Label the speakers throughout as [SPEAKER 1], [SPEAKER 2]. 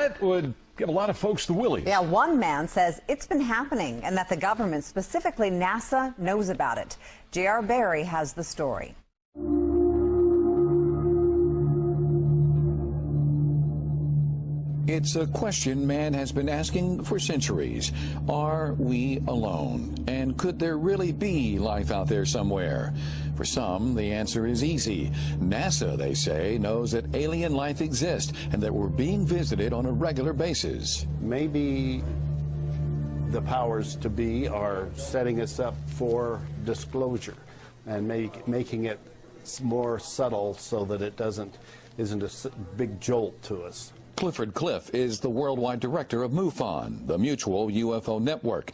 [SPEAKER 1] it would give a lot of folks the willies.
[SPEAKER 2] Yeah, one man says it's been happening and that the government, specifically NASA, knows about it. J.R. Barry has the story.
[SPEAKER 3] It's a question man has been asking for centuries. Are we alone? And could there really be life out there somewhere? For some, the answer is easy. NASA, they say, knows that alien life exists and that we're being visited on a regular basis.
[SPEAKER 4] Maybe the powers to be are setting us up for disclosure and making it more subtle so that it isn't a big jolt to us.
[SPEAKER 3] Clifford Cliff is the worldwide director of MUFON, the Mutual UFO Network.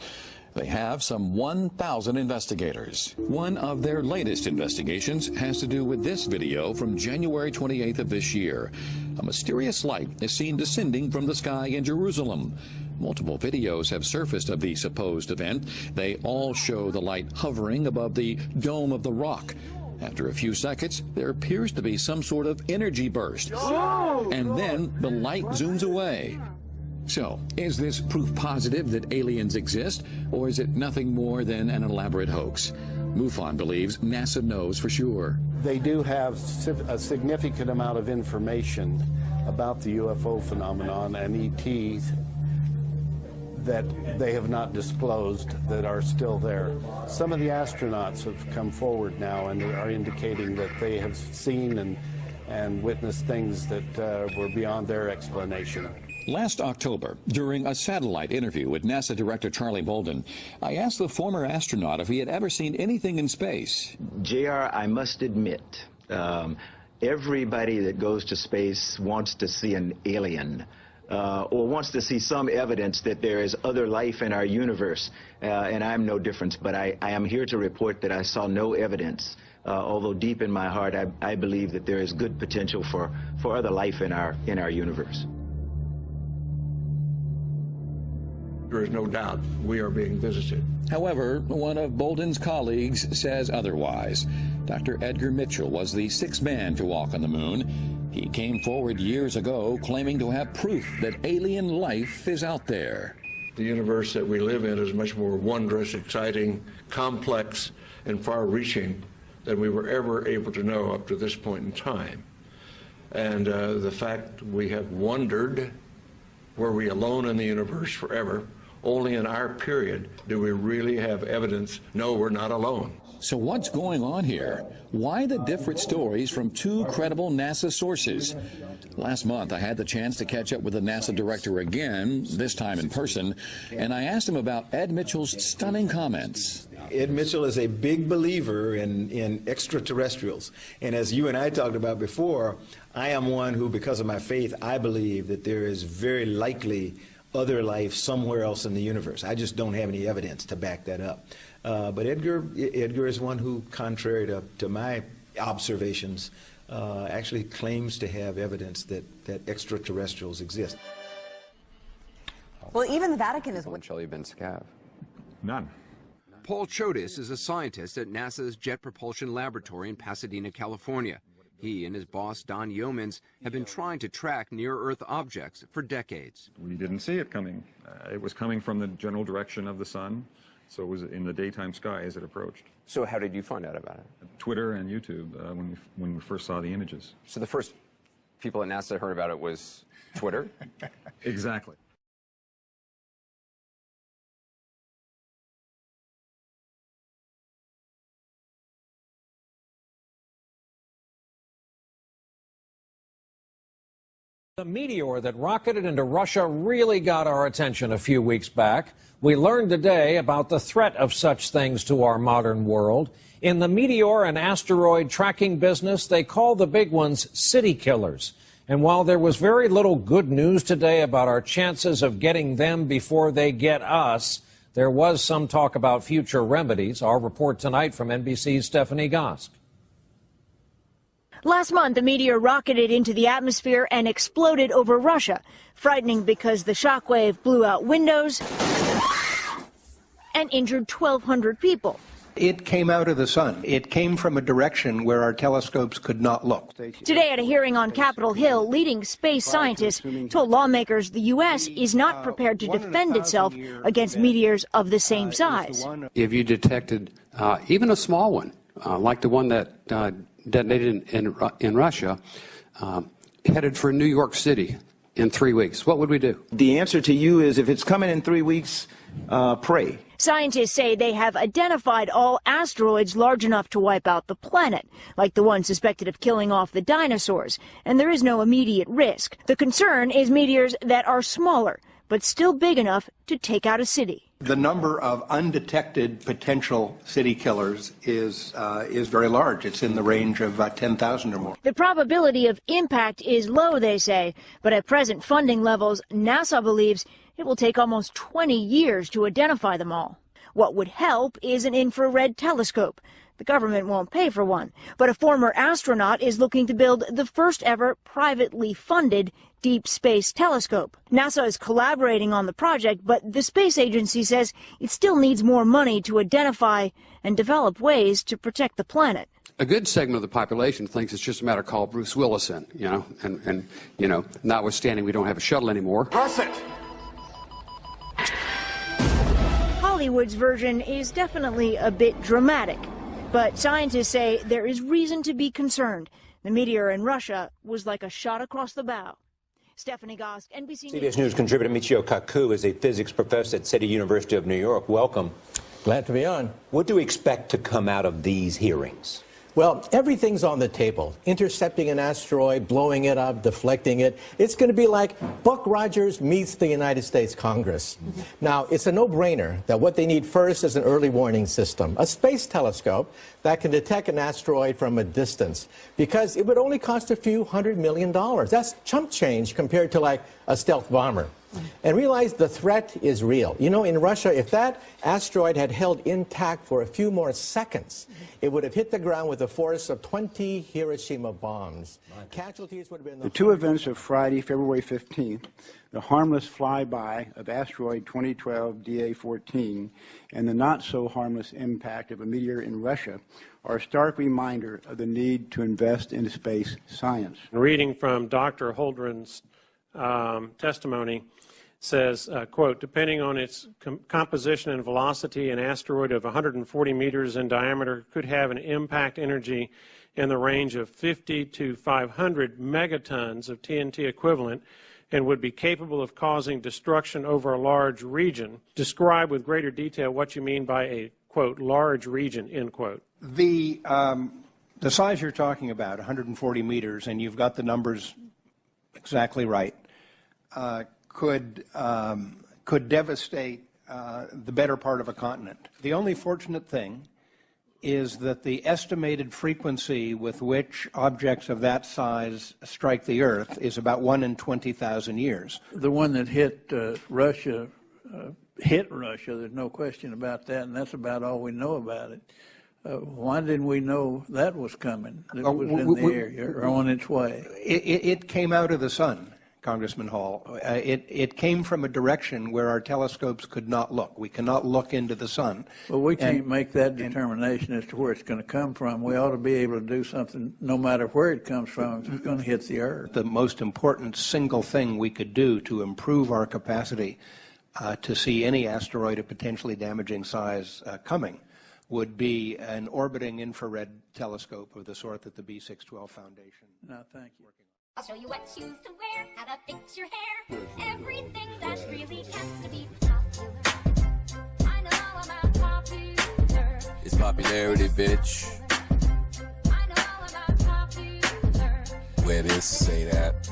[SPEAKER 3] They have some 1,000 investigators. One of their latest investigations has to do with this video from January 28th of this year. A mysterious light is seen descending from the sky in Jerusalem. Multiple videos have surfaced of the supposed event. They all show the light hovering above the Dome of the Rock. After a few seconds, there appears to be some sort of energy burst. And then the light zooms away. So, is this proof positive that aliens exist, or is it nothing more than an elaborate hoax? MUFON believes NASA knows for sure.
[SPEAKER 4] They do have a significant amount of information about the UFO phenomenon and ETs that they have not disclosed that are still there. Some of the astronauts have come forward now and are indicating that they have seen and witnessed things that were beyond their explanation.
[SPEAKER 3] Last October, during a satellite interview with NASA Director Charlie Bolden, I asked the former astronaut if he had ever seen anything in space.
[SPEAKER 5] JR, I must admit, everybody that goes to space wants to see an alien. Or wants to see some evidence that there is other life in our universe, and I'm no different. But I am here to report that I saw no evidence, although deep in my heart I believe that there is good potential for other life in our universe.
[SPEAKER 6] There is no doubt we are being visited.
[SPEAKER 3] However, one of Bolden's colleagues says otherwise. Dr. Edgar Mitchell was the sixth man to walk on the moon. He came forward years ago claiming to have proof that alien life is out there.
[SPEAKER 6] The universe that we live in is much more wondrous, exciting, complex, and far-reaching than we were ever able to know up to this point in time. And the fact we have wondered, were we alone in the universe forever? Only in our period do we really have evidence, no, we're not alone.
[SPEAKER 3] So what's going on here? Why the different stories from two credible NASA sources? Last month, I had the chance to catch up with the NASA director again, this time in person, and I asked him about Ed Mitchell's stunning comments.
[SPEAKER 7] Ed Mitchell is a big believer in extraterrestrials. And as you and I talked about before, I am one who, because of my faith, I believe that there is very likely other life somewhere else in the universe. I just don't have any evidence to back that up. But Edgar is one who, contrary to my observations, actually claims to have evidence that extraterrestrials exist.
[SPEAKER 2] Well, even the Vatican is...
[SPEAKER 8] When shall you been scav?
[SPEAKER 1] None.
[SPEAKER 9] Paul Chodas is a scientist at NASA's Jet Propulsion Laboratory in Pasadena, California. He and his boss, Don Yeomans, have been trying to track near-Earth objects for decades.
[SPEAKER 10] We didn't see it coming. It was coming from the general direction of the sun, so it was in the daytime sky as it approached.
[SPEAKER 8] So how did you find out about it?
[SPEAKER 10] Twitter and YouTube, when we first saw the images.
[SPEAKER 8] So the first people at NASA heard about it was Twitter?
[SPEAKER 10] Exactly.
[SPEAKER 11] The meteor that rocketed into Russia really got our attention a few weeks back. We learned today about the threat of such things to our modern world. In the meteor and asteroid tracking business, they call the big ones city killers. And while there was very little good news today about our chances of getting them before they get us, there was some talk about future remedies. Our report tonight from NBC's Stephanie Gosk.
[SPEAKER 12] Last month, a meteor rocketed into the atmosphere and exploded over Russia, frightening because the shockwave blew out windows and injured 1,200 people.
[SPEAKER 13] It came out of the sun. It came from a direction where our telescopes could not look.
[SPEAKER 12] Today at a hearing on Capitol Hill, leading space scientists told lawmakers the U.S. is not prepared to defend itself against meteors of the same size.
[SPEAKER 14] If you detected even a small one, like the one that detonated in Russia, headed for New York City in 3 weeks, what would we do?
[SPEAKER 5] The answer to you is if it's coming in 3 weeks, pray.
[SPEAKER 12] Scientists say they have identified all asteroids large enough to wipe out the planet, like the one suspected of killing off the dinosaurs, and there is no immediate risk. The concern is meteors that are smaller, but still big enough to take out a city.
[SPEAKER 13] The number of undetected potential city killers is very large. It's in the range of 10,000 or more.
[SPEAKER 12] The probability of impact is low, they say, but at present funding levels, NASA believes it will take almost 20 years to identify them all. What would help is an infrared telescope. The government won't pay for one, but a former astronaut is looking to build the first ever privately funded deep space telescope. NASA is collaborating on the project, but the space agency says it still needs more money to identify and develop ways to protect the planet.
[SPEAKER 14] A good segment of the population thinks it's just a matter of call Bruce Willis in, and notwithstanding we don't have a shuttle anymore.
[SPEAKER 1] Press it!
[SPEAKER 12] Hollywood's version is definitely a bit dramatic, but scientists say there is reason to be concerned. The meteor in Russia was like a shot across the bow. Stephanie Gosk, NBC
[SPEAKER 15] CBS News contributor Michio Kaku is a physics professor at City University of New York. Welcome.
[SPEAKER 16] Glad to be on.
[SPEAKER 15] What do we expect to come out of these hearings?
[SPEAKER 16] Well, everything's on the table. Intercepting an asteroid, blowing it up, deflecting it. It's going to be like Buck Rogers meets the United States Congress. Now, it's a no-brainer that what they need first is an early warning system, a space telescope that can detect an asteroid from a distance, because it would only cost a few $100 million. That's chump change compared to like a stealth bomber. And realize the threat is real. You know, in Russia, if that asteroid had held intact for a few more seconds, it would have hit the ground with the force of 20 Hiroshima bombs. Casualties would have been...
[SPEAKER 17] The two events of Friday, February 15th, the harmless flyby of asteroid 2012 DA-14 and the not-so-harmless impact of a meteor in Russia are a stark reminder of the need to invest in space science.
[SPEAKER 18] Reading from Dr. Holdren's testimony, says, quote, depending on its composition and velocity, an asteroid of 140 meters in diameter could have an impact energy in the range of 50 to 500 megatons of TNT equivalent and would be capable of causing destruction over a large region. Describe with greater detail what you mean by a, quote, large region, end quote.
[SPEAKER 13] The size you're talking about, 140 meters, and you've got the numbers exactly right, could devastate the better part of a continent. The only fortunate thing is that the estimated frequency with which objects of that size strike the Earth is about 1 in 20,000 years.
[SPEAKER 19] The one that hit Russia, there's no question about that, and that's about all we know about it. Why didn't we know that was coming? It was in the air or on its way.
[SPEAKER 13] It came out of the sun, Congressman Hall. It came from a direction where our telescopes could not look. We cannot look into the sun.
[SPEAKER 19] Well, we can't make that determination as to where it's going to come from. We ought to be able to do something no matter where it comes from if it's going to hit the Earth.
[SPEAKER 13] The most important single thing we could do to improve our capacity to see any asteroid of potentially damaging size coming would be an orbiting infrared telescope of the sort that the B612 Foundation.
[SPEAKER 19] No, thank you.
[SPEAKER 20] I'll show you what shoes to wear, how to fix your hair, everything that really counts to be popular. I know all about popular.
[SPEAKER 21] It's popularity, bitch.
[SPEAKER 20] I know all about popular.
[SPEAKER 21] Where this say that.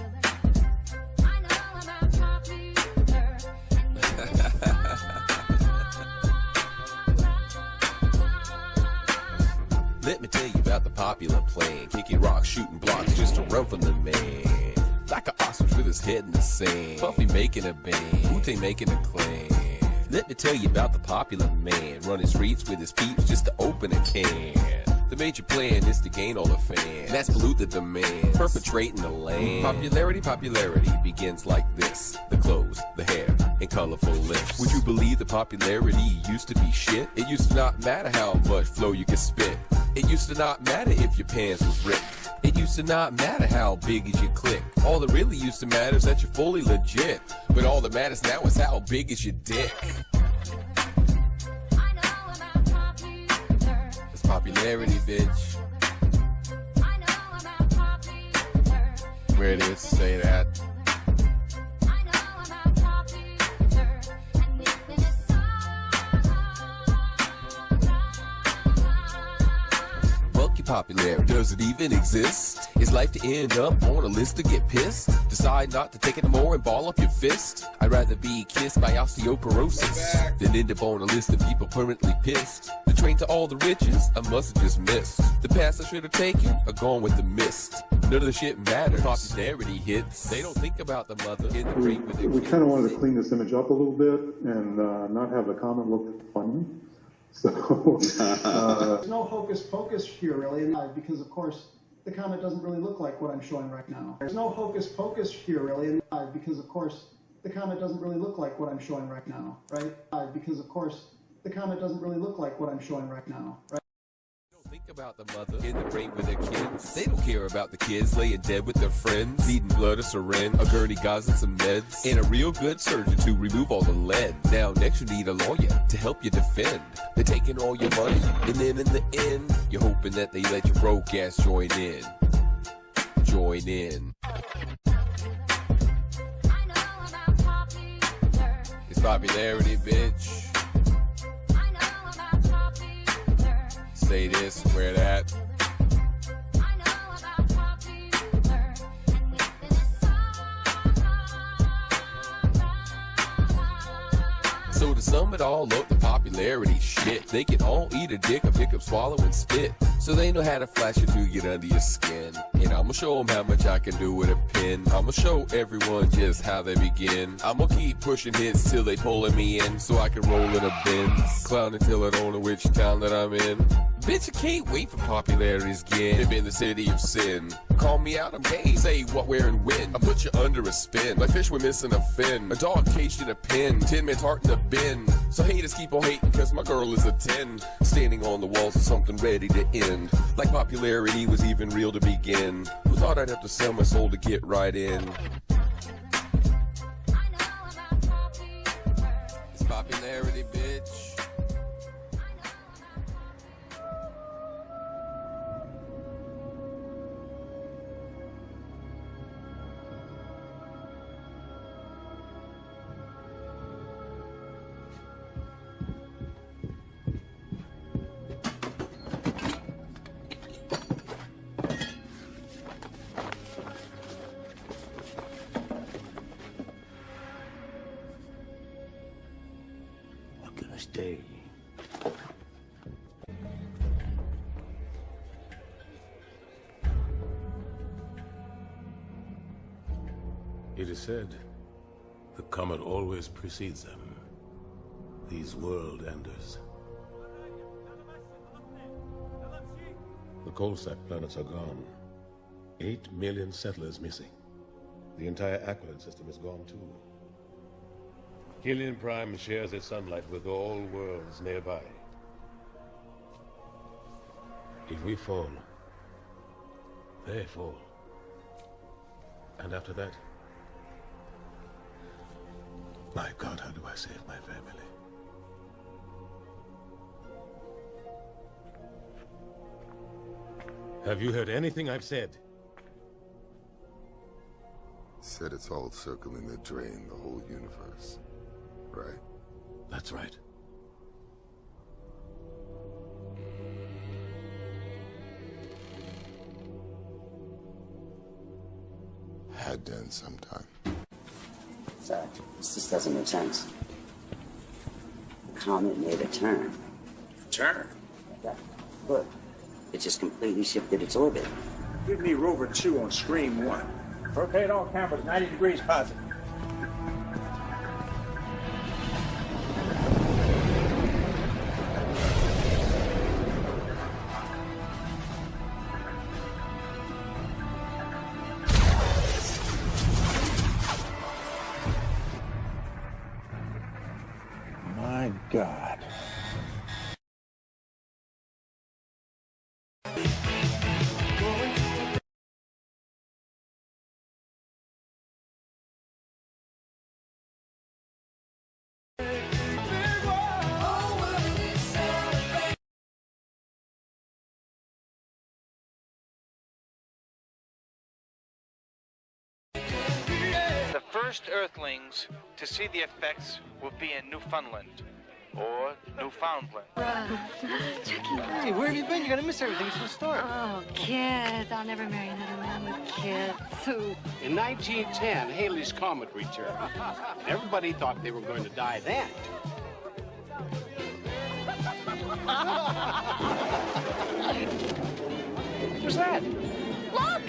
[SPEAKER 20] I know all about popular.
[SPEAKER 21] Let me tell you about the popular plan. Kicking rocks, shooting blocks, just to run from the man. Like an ostrich with his head in the sand. Puffy making a band, Wu-Tang making a clan. Let me tell you about the popular man. Running streets with his peeps just to open a can. The major plan is to gain all the fans. That's pollute the demand, perpetrating the land. Popularity begins like this. The clothes, the hair, and colorful lips. Would you believe the popularity used to be shit. It used to not matter how much flow you could spit. It used to not matter if your pants was ripped. It used to not matter how big is your click. All that really used to matter is that you're fully legit. But all that matters now is how big is your dick. It's popularity, bitch. Where it is, say that. Popularity. Does it even exist? Is life to end up on a list to get pissed? Decide not to take it no more and ball up your fist? I'd rather be kissed by osteoporosis than end up on a list of people permanently pissed. The train to all the riches I must have just missed. The paths I should have taken are gone with the mist. None of the shit matters. Popularity hits. They don't think about the mother in the ring with
[SPEAKER 4] We kind of wanted to clean this image up a little bit and not have the comment look funny. So
[SPEAKER 22] there's no hocus pocus here really, because of course the comet doesn't really look like what I'm showing right now. There's no hocus pocus here really, because of course the comet doesn't really look like what I'm showing right now, right? Because of course the comet doesn't really look like what I'm showing right now, right?
[SPEAKER 21] Think about the mother in the ring with their kids. They don't care about the kids laying dead with their friends, needing blood, a syringe, a gurney, gauze, and some meds, and a real good surgeon to remove all the lead. Now next you need a lawyer to help you defend. They're taking all your money, and then in the end, you're hoping that they let your broke ass join in. Join in. It's popularity, bitch. Say this, wear that. So to sum it all up, the popularity shit. They can all eat a dick, or pick up, swallow, and spit. So they know how to flash it to get under your skin. And I'ma show them how much I can do with a pen. I'ma show everyone just how they begin. I'ma keep pushing hits till they pulling me in, so I can roll in a Benz. Clown until I don't know which town that I'm in. Bitch, I can't wait for popularity's again. Live in the city of sin. Call me out, I'm game. Say what, where, and when. I put you under a spin. Like fish, we're missing a fin. A dog caged in a pen. 10 man's heart in a bin. So haters keep on hating, cause my girl is a 10. Standing on the walls of something ready to end. Like popularity was even real to begin. Who thought I'd have to sell my soul to get right in? It's popularity, bitch.
[SPEAKER 23] Stay.
[SPEAKER 24] It is said, the comet always precedes them. These world enders. The cold stack planets are gone. 8 million settlers missing. The entire Aquilid system is gone too. Killian Prime shares its sunlight with all worlds nearby. If we fall, they fall. And after that, my God, how do I save my family? Have you heard anything I've said?
[SPEAKER 25] Said it's all circling the drain, the whole universe. Right?
[SPEAKER 24] That's right.
[SPEAKER 25] Had done sometime.
[SPEAKER 26] Sorry, this just doesn't make sense. The comet made a turn.
[SPEAKER 27] Turn?
[SPEAKER 26] Yeah. Look, it just completely shifted its orbit.
[SPEAKER 27] Give me Rover 2 on Stream 1.
[SPEAKER 28] Rotate all cameras 90 degrees positive.
[SPEAKER 17] My God.
[SPEAKER 2] The first Earthlings to see the effects will be in Newfoundland or Newfoundland.
[SPEAKER 3] Hey, where have you been? You're gonna miss everything. It's in the store.
[SPEAKER 6] Oh, kids. I'll never marry another man with kids.
[SPEAKER 7] In 1910, Halley's Comet returned. Everybody thought they were going to die then.
[SPEAKER 3] What's that?
[SPEAKER 6] Look!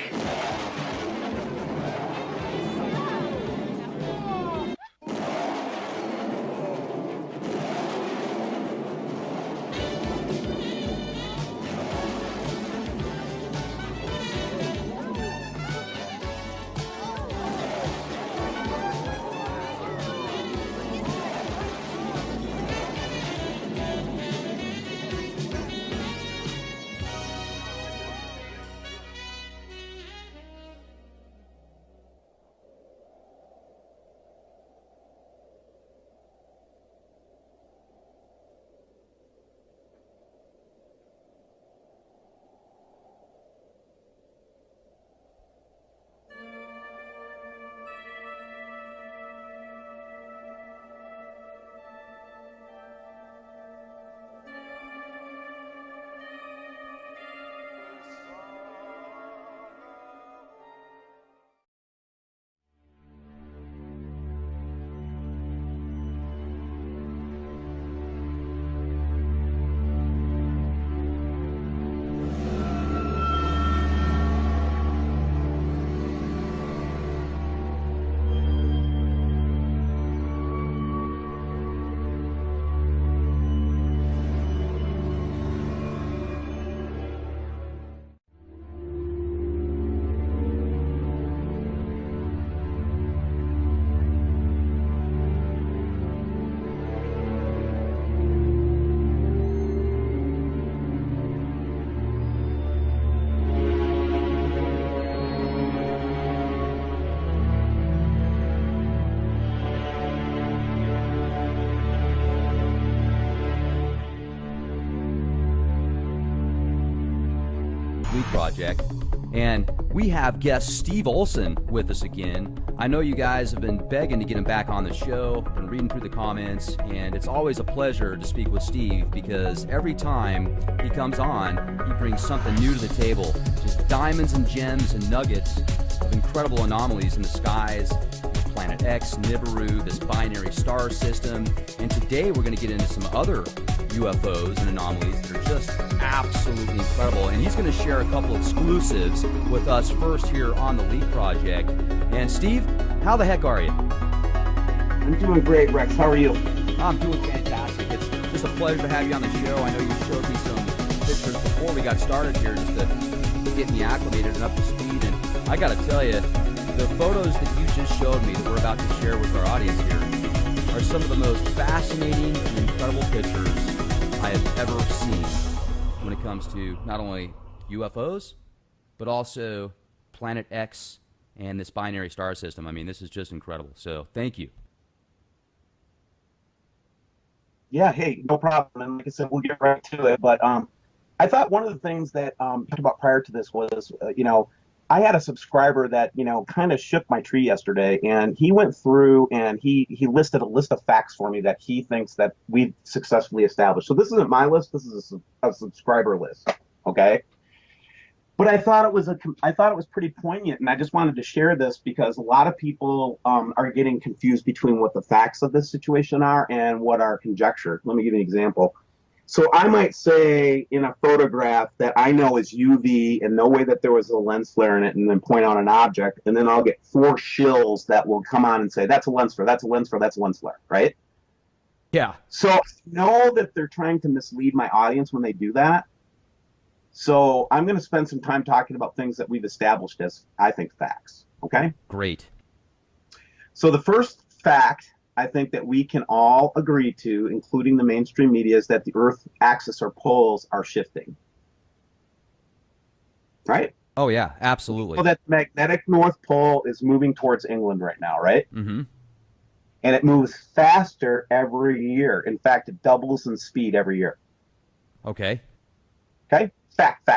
[SPEAKER 8] Project, and we have guest Steve Olson with us again. I know you guys have been begging to get him back on the show, been reading through the comments, and it's always a pleasure to speak with Steve because every time he comes on, he brings something new to the table, just diamonds and gems and nuggets of incredible anomalies in the skies, Planet X, Nibiru, this binary star system, and today we're going to get into some other UFOs and anomalies that are just absolutely incredible. And he's going to share a couple exclusives with us first here on the LEAP Project. And Steve, how the heck are you?
[SPEAKER 9] I'm doing great, Rex. How are you?
[SPEAKER 8] I'm doing fantastic. It's just a pleasure to have you on the show. I know you showed me some pictures before we got started here just to get me acclimated and up to speed. And I got to tell you, the photos that you just showed me that we're about to share with our audience here are some of the most fascinating and incredible pictures I have ever seen when it comes to not only UFOs, but also Planet X and this binary star system. I mean, this is just incredible. So thank you.
[SPEAKER 9] Yeah, hey, no problem. And like I said, we'll get right to it. But I thought one of the things that talked about prior to this was, I had a subscriber that, kind of shook my tree yesterday, and he went through and he listed a list of facts for me that he thinks that we've successfully established. So this isn't my list. This is a subscriber list. Okay. But I thought it was pretty poignant, and I just wanted to share this because a lot of people are getting confused between what the facts of this situation are and what are conjecture. Let me give you an example. So I might say in a photograph that I know is UV and no way that there was a lens flare in it, and then point out an object, and then I'll get 4 shills that will come on and say, that's a lens flare, that's a lens flare, that's a lens flare, right?
[SPEAKER 8] Yeah.
[SPEAKER 9] So I know that they're trying to mislead my audience when they do that. So I'm going to spend some time talking about things that we've established as, I think, facts, okay?
[SPEAKER 8] Great.
[SPEAKER 9] So the first fact I think that we can all agree to, including the mainstream media, is that the Earth axis or poles are shifting. Right?
[SPEAKER 8] Oh, yeah, absolutely.
[SPEAKER 9] So that magnetic North Pole is moving towards England right now, right?
[SPEAKER 8] Mm-hmm.
[SPEAKER 9] And it moves faster every year. In fact, it doubles in speed every year.
[SPEAKER 8] Okay.
[SPEAKER 9] Okay? Fact.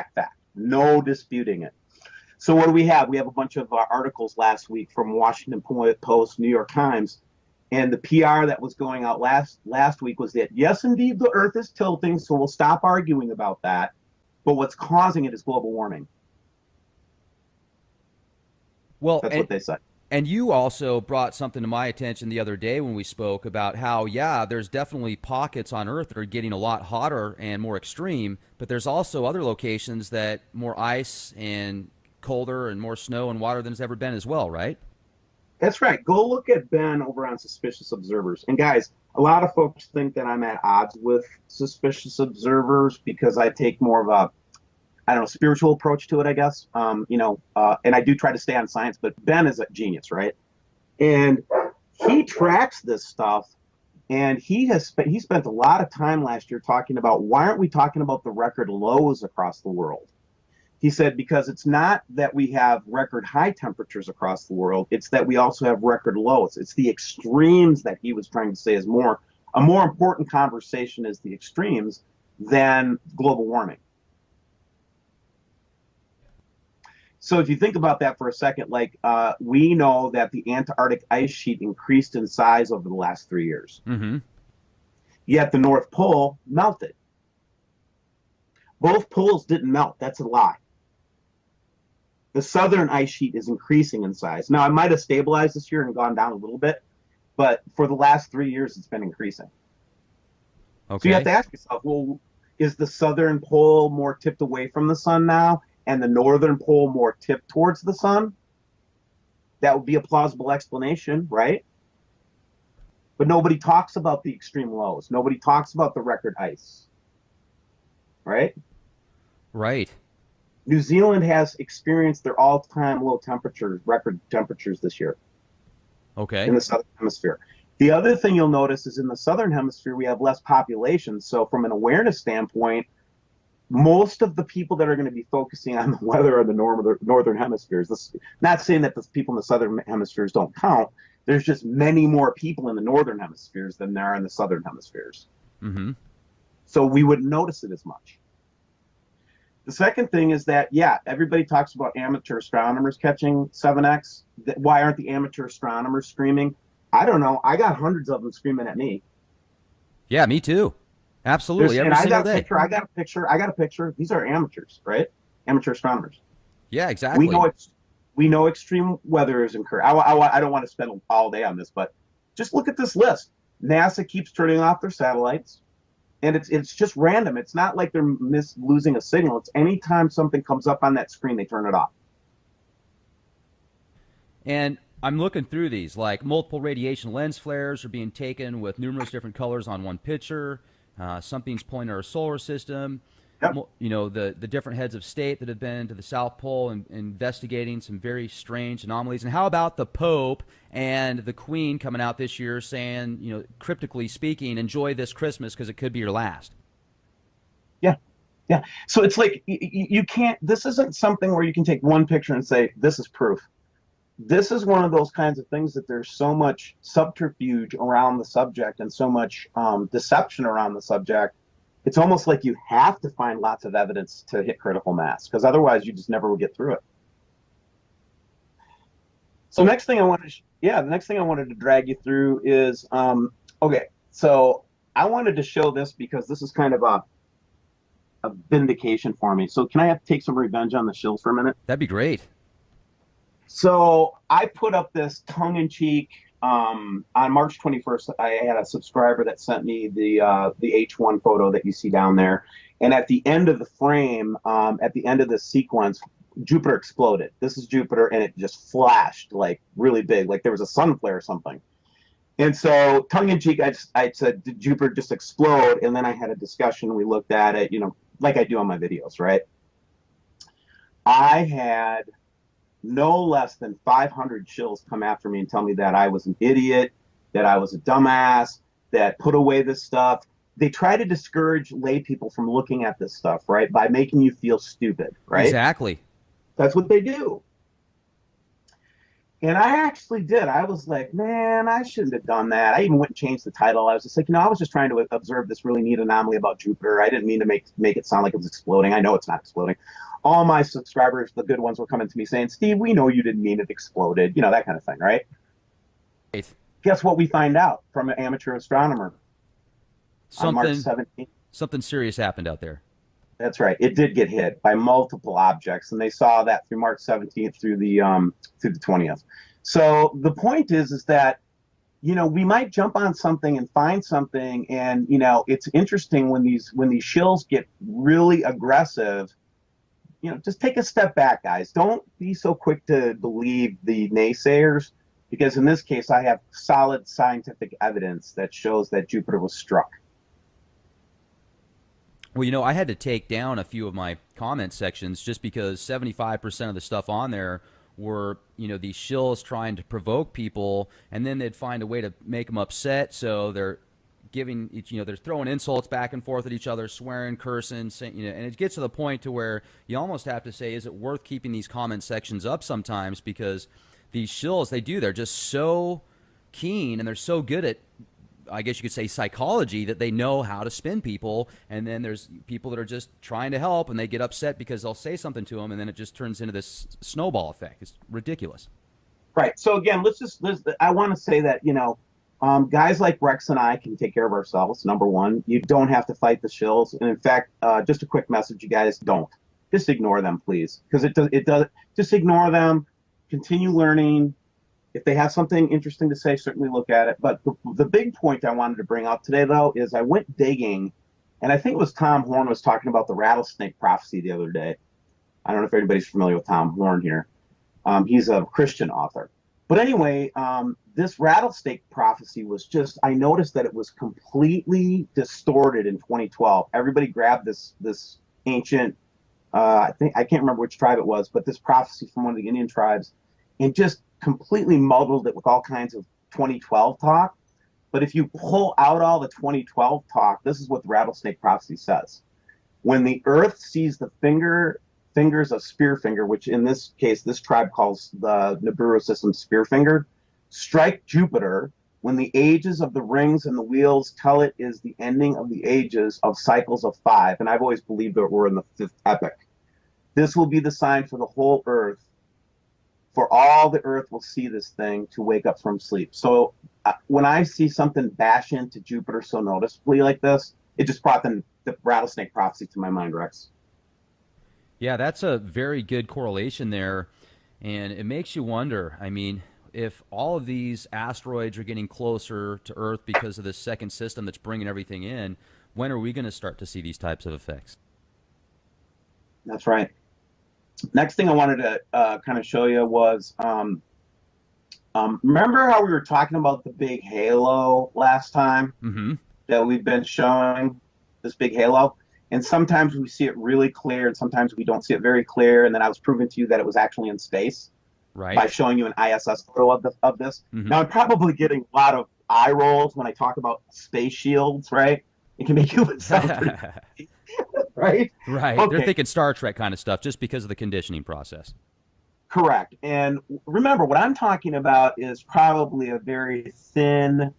[SPEAKER 9] No disputing it. So what do we have? We have a bunch of articles last week from Washington Post, New York Times, and the PR that was going out last week was that, yes, indeed, the Earth is tilting, so we'll stop arguing about that. But what's causing it is global warming.
[SPEAKER 8] Well,
[SPEAKER 9] that's what they said.
[SPEAKER 8] And you also brought something to my attention the other day when we spoke about how, yeah, there's definitely pockets on Earth that are getting a lot hotter and more extreme, but there's also other locations that more ice and colder and more snow and water than it's ever been as well, right?
[SPEAKER 9] That's right. Go look at Ben over on Suspicious Observers. And guys, a lot of folks think that I'm at odds with Suspicious Observers because I take more of a, I don't know, spiritual approach to it, I guess. And I do try to stay on science, but Ben is a genius, right? And he tracks this stuff, and he spent a lot of time last year talking about, why aren't we talking about the record lows across the world? He said, because it's not that we have record high temperatures across the world, it's that we also have record lows. It's the extremes that he was trying to say is a more important conversation is the extremes than global warming. So if you think about that for a second, like we know that the Antarctic ice sheet increased in size over the last 3 years.
[SPEAKER 8] Mm-hmm.
[SPEAKER 9] Yet the North Pole melted. Both poles didn't melt. That's a lie. The southern ice sheet is increasing in size. Now, it might have stabilized this year and gone down a little bit, but for the last 3 years, it's been increasing.
[SPEAKER 8] Okay.
[SPEAKER 9] So you have to ask yourself, well, is the southern pole more tipped away from the sun now, and the northern pole more tipped towards the sun? That would be a plausible explanation, right? But nobody talks about the extreme lows. Nobody talks about the record ice, right?
[SPEAKER 8] Right.
[SPEAKER 9] New Zealand has experienced their all-time low temperatures, record temperatures this year.
[SPEAKER 8] Okay.
[SPEAKER 9] In the southern hemisphere. The other thing you'll notice is in the southern hemisphere, we have less population. So from an awareness standpoint, most of the people that are going to be focusing on the weather are the northern hemispheres. This, not saying that the people in the southern hemispheres don't count. There's just many more people in the northern hemispheres than there are in the southern hemispheres.
[SPEAKER 8] Mm-hmm.
[SPEAKER 9] So we wouldn't notice it as much. The second thing is that, yeah, everybody talks about amateur astronomers catching 7X. Why aren't the amateur astronomers screaming? I don't know. I got hundreds of them screaming at me.
[SPEAKER 8] Yeah, me too. Absolutely. Every single day.
[SPEAKER 9] I got a picture. These are amateurs, right? Amateur astronomers.
[SPEAKER 8] Yeah, exactly.
[SPEAKER 9] We know extreme weather is incurred. I don't want to spend all day on this, but just look at this list. NASA keeps turning off their satellites, and it's just random. It's not like they're losing a signal. It's anytime something comes up on that screen, they turn it off.
[SPEAKER 8] And I'm looking through these, like multiple radiation lens flares are being taken with numerous different colors on one picture. Something's pointing at our solar system.
[SPEAKER 9] Yep.
[SPEAKER 8] You know, the different heads of state that have been to the South Pole and investigating some very strange anomalies. And how about the Pope and the Queen coming out this year saying, you know, cryptically speaking, enjoy this Christmas because it could be your last?
[SPEAKER 9] Yeah. Yeah. So it's like you can't, this isn't something where you can take one picture and say, this is proof. This is one of those kinds of things that there's so much subterfuge around the subject and so much deception around the subject. It's almost like you have to find lots of evidence to hit critical mass, because otherwise you just never would get through it. So the next thing I wanted to drag you through is, okay, so I wanted to show this because this is kind of a vindication for me. So can I take some revenge on the shills for a minute?
[SPEAKER 8] That'd be great.
[SPEAKER 9] So I put up this tongue-in-cheek, on March 21st, I had a subscriber that sent me the H1 photo that you see down there. And at the end of the frame, at the end of this sequence, Jupiter exploded. This is Jupiter, and it just flashed like really big, like there was a sun flare or something. And so tongue-in-cheek, I said, did Jupiter just explode? And then I had a discussion. We looked at it, you know, like I do on my videos, right? I had no less than 500 shills come after me and tell me that I was an idiot, that I was a dumbass, that put away this stuff. They try to discourage lay people from looking at this stuff, right? By making you feel stupid, right?
[SPEAKER 8] Exactly.
[SPEAKER 9] That's what they do. And I actually did. I was like, man, I shouldn't have done that. I even went and changed the title. I was just like, I was just trying to observe this really neat anomaly about Jupiter. I didn't mean to make it sound like it was exploding. I know it's not exploding. All my subscribers, the good ones, were coming to me saying, Steve, we know you didn't mean it exploded. That kind of thing, right? Guess what we find out from an amateur astronomer on March 17th?
[SPEAKER 8] Something serious happened out there.
[SPEAKER 9] That's right. It did get hit by multiple objects, and they saw that through March 17th through the 20th. So the point is that we might jump on something and find something, and it's interesting when these shills get really aggressive. Just take a step back, guys. Don't be so quick to believe the naysayers, because in this case, I have solid scientific evidence that shows that Jupiter was struck.
[SPEAKER 8] Well, I had to take down a few of my comment sections just because 75% of the stuff on there were, these shills trying to provoke people, and then they'd find a way to make them upset. So they're giving each, they're throwing insults back and forth at each other, swearing, cursing, saying, and it gets to the point to where you almost have to say, is it worth keeping these comment sections up sometimes? Because these shills, they're just so keen and they're so good at, I guess you could say, psychology, that they know how to spin people. And then there's people that are just trying to help, and they get upset because they'll say something to them, and then it just turns into this snowball effect. It's ridiculous.
[SPEAKER 9] Right. So again, I want to say that, guys like Rex and I can take care of ourselves. Number one, you don't have to fight the shills. And in fact, just a quick message, you guys don't. Just ignore them, please. Because it does. Just ignore them. Continue learning. If they have something interesting to say, certainly look at it. But the big point I wanted to bring up today, though, is I went digging, and I think it was Tom Horn was talking about the rattlesnake prophecy the other day. I don't know if anybody's familiar with Tom Horn here. He's a Christian author. But anyway, this rattlesnake prophecy was just, I noticed that it was completely distorted in 2012. Everybody grabbed this ancient, I can't remember which tribe it was, but this prophecy from one of the Indian tribes, and just completely muddled it with all kinds of 2012 talk. But if you pull out all the 2012 talk, this is what the rattlesnake prophecy says. When the earth sees the fingers of Spearfinger, which in this case, this tribe calls the Nibiru system Spearfinger, strike Jupiter, when the ages of the rings and the wheels tell it is the ending of the ages of cycles of 5. And I've always believed that we're in the 5th epoch. This will be the sign for the whole earth. For all the earth will see this thing to wake up from sleep. So when I see something bash into Jupiter so noticeably like this, it just brought the rattlesnake prophecy to my mind, Rex.
[SPEAKER 8] Yeah, that's a very good correlation there. And it makes you wonder, if all of these asteroids are getting closer to Earth because of this second system that's bringing everything in, when are we going to start to see these types of effects?
[SPEAKER 9] That's right. Next thing I wanted to kind of show you was, remember how we were talking about the big halo last time that we've been showing, this big halo? And sometimes we see it really clear, and sometimes we don't see it very clear. And then I was proving to you that it was actually in space by showing you an ISS photo of this. Now, I'm probably getting a lot of eye rolls when I talk about space shields, right? It can make you sound pretty right?
[SPEAKER 8] Right.
[SPEAKER 9] Okay.
[SPEAKER 8] They're thinking Star Trek kind of stuff just because of the conditioning process.
[SPEAKER 9] Correct. And remember, what I'm talking about is probably a very thin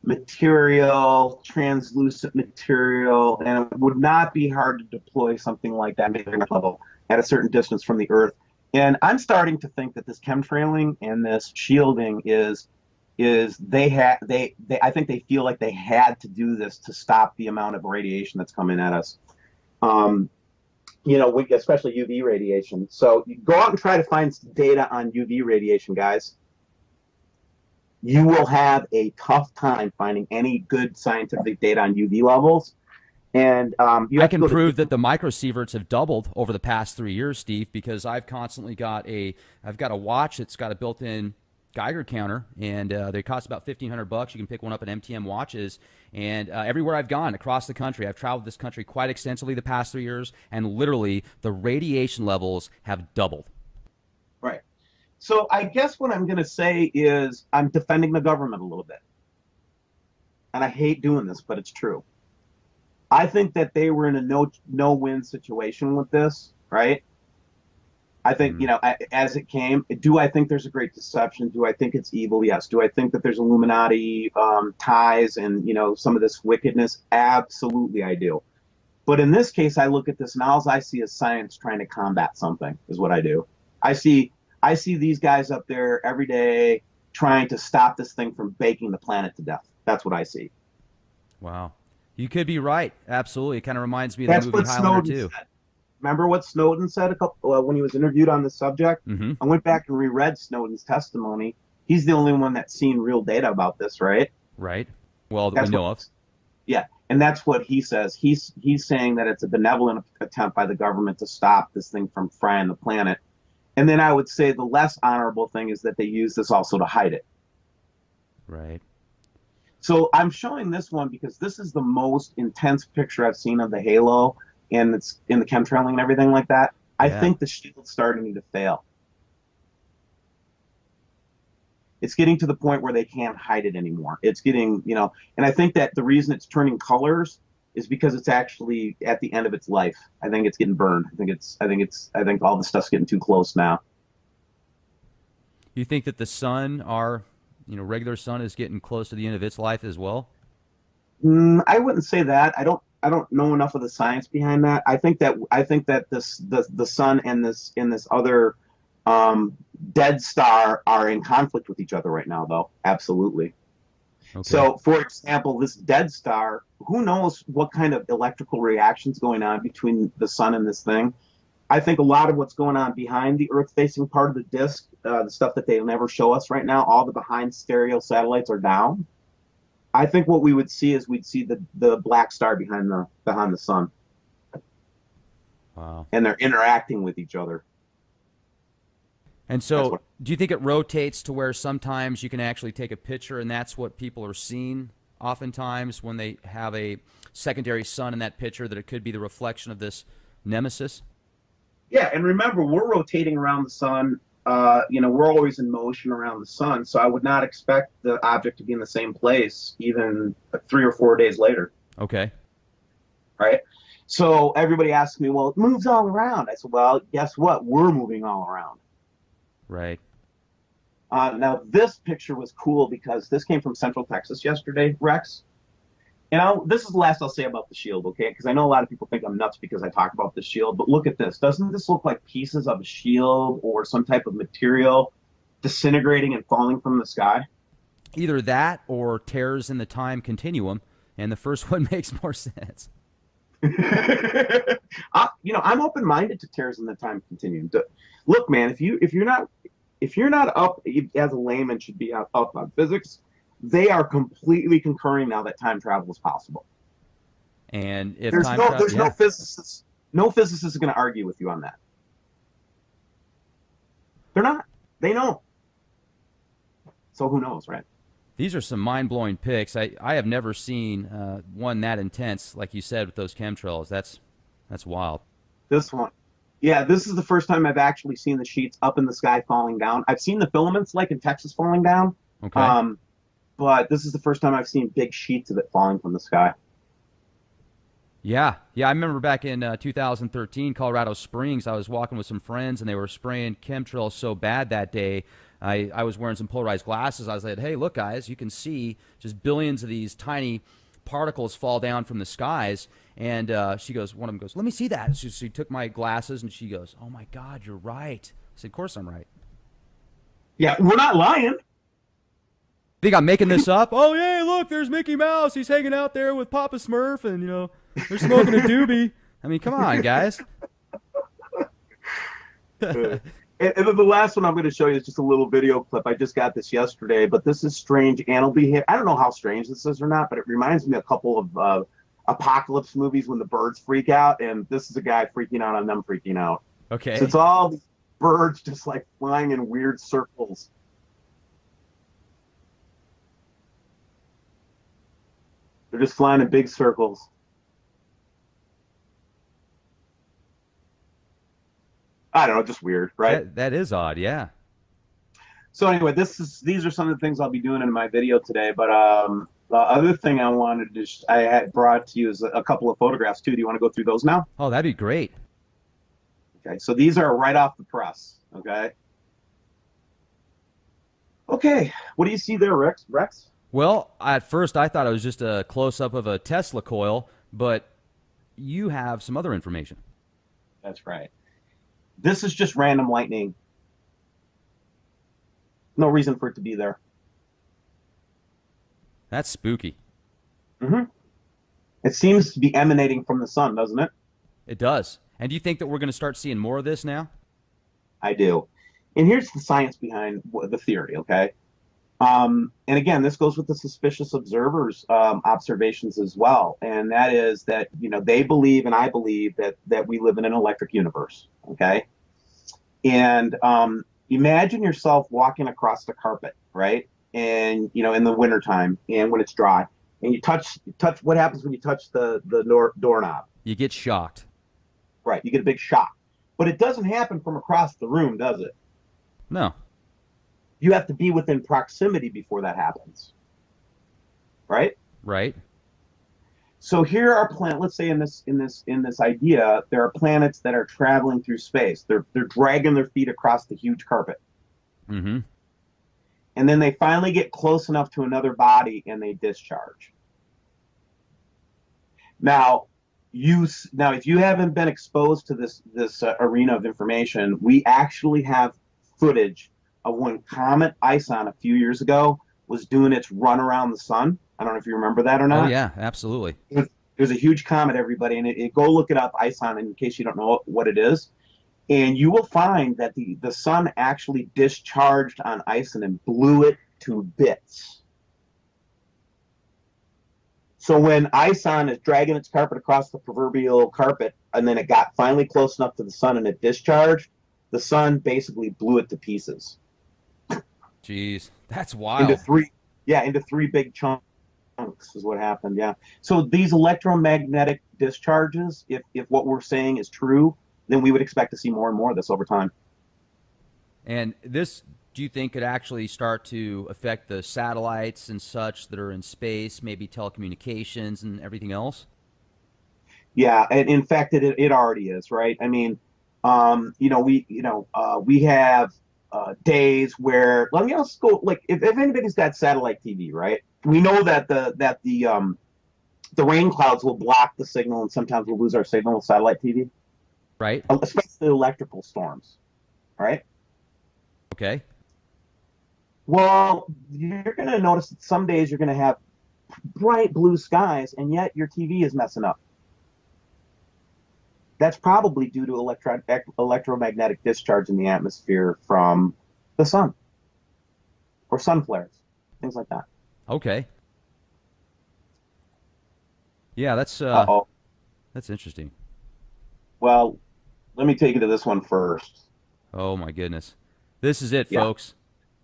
[SPEAKER 9] material, translucent material, and it would not be hard to deploy something like that level at a certain distance from the Earth. And I'm starting to think that this chemtrailing and this shielding I think they feel like they had to do this to stop the amount of radiation that's coming at us. Especially UV radiation. So you go out and try to find data on UV radiation, guys. You will have a tough time finding any good scientific data on UV levels. And
[SPEAKER 8] I can prove that the microsieverts have doubled over the past 3 years, Steve, because I've constantly got I've got a watch that's got a built-in Geiger counter, and they cost about $1,500. You can pick one up at MTM Watches, and everywhere I've gone across the country, I've traveled this country quite extensively the past 3 years, and literally the radiation levels have doubled.
[SPEAKER 9] Right. So I guess what I'm going to say is I'm defending the government a little bit. and I hate doing this, but it's true. I think that they were in a no-win situation with this, right? I think, as it came, do I think there's a great deception? Do I think it's evil? Yes. Do I think that there's Illuminati ties and, some of this wickedness? Absolutely, I do. But in this case, I look at this and all I see is science trying to combat something is what I do. I see these guys up there every day trying to stop this thing from baking the planet to death. That's what I see.
[SPEAKER 8] Wow. You could be right. Absolutely. It kind of reminds me of the movie Highlander too.
[SPEAKER 9] Remember what Snowden said when he was interviewed on this subject?
[SPEAKER 8] Mm-hmm.
[SPEAKER 9] I went back and reread Snowden's testimony. He's the only one that's seen real data about this, right?
[SPEAKER 8] Right. Well, that we know of.
[SPEAKER 9] Yeah, and that's what he says. He's saying that it's a benevolent attempt by the government to stop this thing from frying the planet. And then I would say the less honorable thing is that they use this also to hide it.
[SPEAKER 8] Right. So
[SPEAKER 9] I'm showing this one because this is the most intense picture I've seen of the halo, and it's in the chemtrailing and everything like that. I think the shield's starting to fail. It's getting to the point where they can't hide it anymore. It's getting, and I think that the reason it's turning colors is because it's actually at the end of its life. I think it's getting burned. I think all the stuff's getting too close now.
[SPEAKER 8] You think that the sun, our regular sun, is getting close to the end of its life as well?
[SPEAKER 9] I wouldn't say that. I don't know enough of the science behind that. I think that the sun and this other dead star are in conflict with each other right now, though. Absolutely. Okay. So, for example, this dead star, who knows what kind of electrical reactions going on between the sun and this thing? I think a lot of what's going on behind the Earth-facing part of the disk, the stuff that they'll never show us right now, all the behind stereo satellites are down. I think what we would see is we'd see the black star behind the sun.
[SPEAKER 8] Wow.
[SPEAKER 9] And they're interacting with each other.
[SPEAKER 8] And so, do you think it rotates to where sometimes you can actually take a picture and that's what people are seeing oftentimes when they have a secondary sun in that picture, that it could be the reflection of this nemesis?
[SPEAKER 9] Yeah, and remember, we're rotating around the sun. We're always in motion around the sun, so I would not expect the object to be in the same place even 3 or 4 days later.
[SPEAKER 8] Okay.
[SPEAKER 9] Right? So everybody asks me, well, it moves all around. I said, well, guess what? We're moving all around.
[SPEAKER 8] Right.
[SPEAKER 9] Now, this picture was cool because this came from Central Texas yesterday, Rex. This is the last I'll say about the shield, okay? Because I know a lot of people think I'm nuts because I talk about the shield, but look at this. Doesn't this look like pieces of a shield or some type of material disintegrating and falling from the sky?
[SPEAKER 8] Either that or tears in the time continuum, and the first one makes more sense.
[SPEAKER 9] I'm open-minded to tears in the time continuum. Look, man, if you're not up as a layman should be up on physics, they are completely concurring now that time travel is possible.
[SPEAKER 8] And if
[SPEAKER 9] there's
[SPEAKER 8] no
[SPEAKER 9] physicist is going to argue with you on that. They're not. They know. So who knows, right?
[SPEAKER 8] These are some mind-blowing pics. I have never seen one that intense, like you said, with those chemtrails. That's wild.
[SPEAKER 9] This one. Yeah, this is the first time I've actually seen the sheets up in the sky falling down. I've seen the filaments, like in Texas, falling down.
[SPEAKER 8] Okay.
[SPEAKER 9] But this is the first time I've seen big sheets of it falling from the sky.
[SPEAKER 8] Yeah. I remember back in 2013, Colorado Springs, I was walking with some friends, and they were spraying chemtrails so bad that day. I was wearing some polarized glasses. I said, hey, look, guys, you can see just billions of these tiny particles fall down from the skies. And one of them goes, let me see that. So she took my glasses, and she goes, oh, my God, you're right. I said, of course I'm right.
[SPEAKER 9] Yeah, we're not lying.
[SPEAKER 8] Think I'm making this up? Oh, yeah, look, there's Mickey Mouse. He's hanging out there with Papa Smurf, and, they're smoking a doobie. I mean, come on, guys.
[SPEAKER 9] And then the last one I'm going to show you is just a little video clip. I just got this yesterday, but this is strange animal behavior. I don't know how strange this is or not, but it reminds me of a couple of apocalypse movies when the birds freak out, and this is a guy freaking out on them freaking out.
[SPEAKER 8] Okay.
[SPEAKER 9] So it's all these birds just like flying in weird circles. They're just flying in big circles. I don't know, just weird, right?
[SPEAKER 8] That is odd, yeah.
[SPEAKER 9] So anyway, these are some of the things I'll be doing in my video today. But The other thing I wanted to, I had brought to you is a couple of photographs too. Do you want to go through those now?
[SPEAKER 8] Oh, that'd be great.
[SPEAKER 9] Okay, so these are right off the press. Okay. Okay, what do you see there, Rex?
[SPEAKER 8] Well, at first I thought it was just a close-up of a Tesla coil, but you have some other information.
[SPEAKER 9] That's right. This is just random lightning. No reason for it to be there.
[SPEAKER 8] That's spooky.
[SPEAKER 9] Mm-hmm. It seems to be emanating from the sun, doesn't it?
[SPEAKER 8] It does. And do you think that we're going to start seeing more of this now?
[SPEAKER 9] I do. And here's the science behind the theory, okay? And again, this goes with the suspicious observers' observations as well. And that is that, you know, they believe and I believe that we live in an electric universe, okay? And imagine yourself walking across the carpet, right? And, you know, in the wintertime and when it's dry. And you touch what happens when you touch the doorknob?
[SPEAKER 8] You get shocked.
[SPEAKER 9] Right, you get a big shock. But it doesn't happen from across the room, does it?
[SPEAKER 8] No.
[SPEAKER 9] You have to be within proximity before that happens. Right?
[SPEAKER 8] Right.
[SPEAKER 9] So here are planets, let's say in this idea, there are planets that are traveling through space. They're dragging their feet across the huge carpet.
[SPEAKER 8] Mm-hmm.
[SPEAKER 9] And then they finally get close enough to another body and they discharge. Now, if you haven't been exposed to this arena of information, we actually have footage of when Comet Ison a few years ago was doing its run around the sun. I don't know if you remember that or not.
[SPEAKER 8] Oh yeah, absolutely.
[SPEAKER 9] It was a huge comet, everybody, and go look it up, Ison, in case you don't know what it is. And you will find that the sun actually discharged on Ison and blew it to bits. So when Ison is dragging its carpet across the proverbial carpet, and then it got finally close enough to the sun and it discharged, the sun basically blew it to pieces.
[SPEAKER 8] Jeez, that's wild.
[SPEAKER 9] Into three big chunks is what happened, yeah. So these electromagnetic discharges, if what we're saying is true, then we would expect to see more and more of this over time.
[SPEAKER 8] And this, do you think, could actually start to affect the satellites and such that are in space, maybe telecommunications and everything else?
[SPEAKER 9] Yeah, and in fact, it already is, right? I mean, we have days where, let me also go, like, if anybody's got satellite TV, right? We know that the rain clouds will block the signal, and sometimes we'll lose our signal with satellite TV.
[SPEAKER 8] Right.
[SPEAKER 9] Especially electrical storms, right?
[SPEAKER 8] Okay.
[SPEAKER 9] Well, you're going to notice that some days you're going to have bright blue skies, and yet your TV is messing up. That's probably due to electromagnetic discharge in the atmosphere from the sun or sun flares, things like that.
[SPEAKER 8] Okay. Yeah, that's interesting.
[SPEAKER 9] Well, let me take you to this one first.
[SPEAKER 8] Oh my goodness. This is it, folks.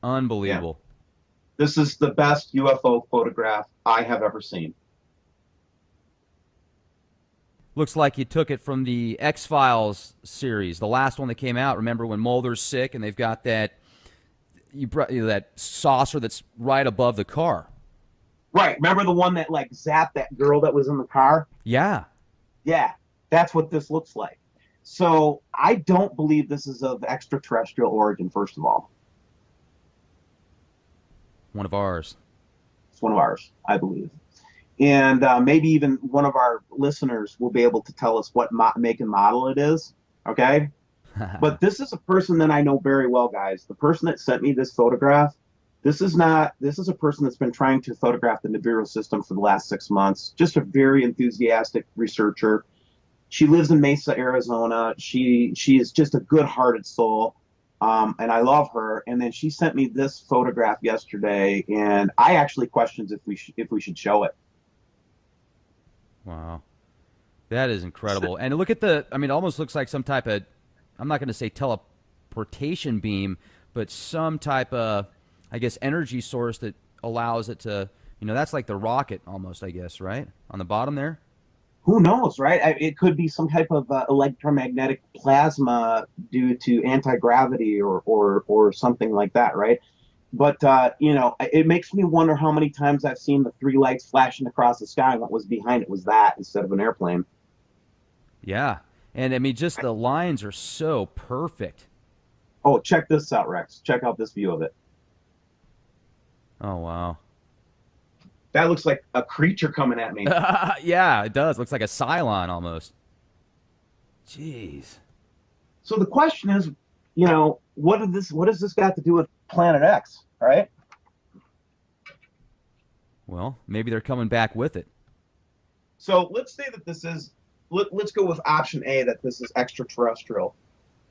[SPEAKER 8] Unbelievable.
[SPEAKER 9] Yeah. This is the best UFO photograph I have ever seen.
[SPEAKER 8] Looks like you took it from the X-Files series, the last one that came out. Remember when Mulder's sick and they've got that that saucer that's right above the car.
[SPEAKER 9] Right. Remember the one that like zapped that girl that was in the car?
[SPEAKER 8] Yeah.
[SPEAKER 9] Yeah. That's what this looks like. So I don't believe this is of extraterrestrial origin, first of all.
[SPEAKER 8] One of ours.
[SPEAKER 9] It's one of ours, I believe. And maybe even one of our listeners will be able to tell us what make and model it is, okay? But this is a person that I know very well, guys. The person that sent me this photograph, this is a person that's been trying to photograph the Nibiru system for the last 6 months. Just a very enthusiastic researcher. She lives in Mesa, Arizona. She is just a good-hearted soul, and I love her. And then she sent me this photograph yesterday, and I actually questioned if we should show it.
[SPEAKER 8] Wow. That is incredible. And look at it almost looks like some type of, I'm not going to say teleportation beam, but some type of, I guess, energy source that allows it to, that's like the rocket almost, I guess, right? On the bottom there?
[SPEAKER 9] Who knows, right? It could be some type of electromagnetic plasma due to anti-gravity or something like that, right? But, it makes me wonder how many times I've seen the three lights flashing across the sky, and what was behind it was that instead of an airplane.
[SPEAKER 8] Yeah. And, I mean, just the lines are so perfect.
[SPEAKER 9] Oh, check this out, Rex. Check out this view of it.
[SPEAKER 8] Oh, wow.
[SPEAKER 9] That looks like a creature coming at me.
[SPEAKER 8] Yeah, it does. Looks like a Cylon almost. Jeez.
[SPEAKER 9] So the question is, what does this got to do with Planet X, right?
[SPEAKER 8] Well, maybe they're coming back with it.
[SPEAKER 9] So let's say that this is, let's go with option A, that this is extraterrestrial.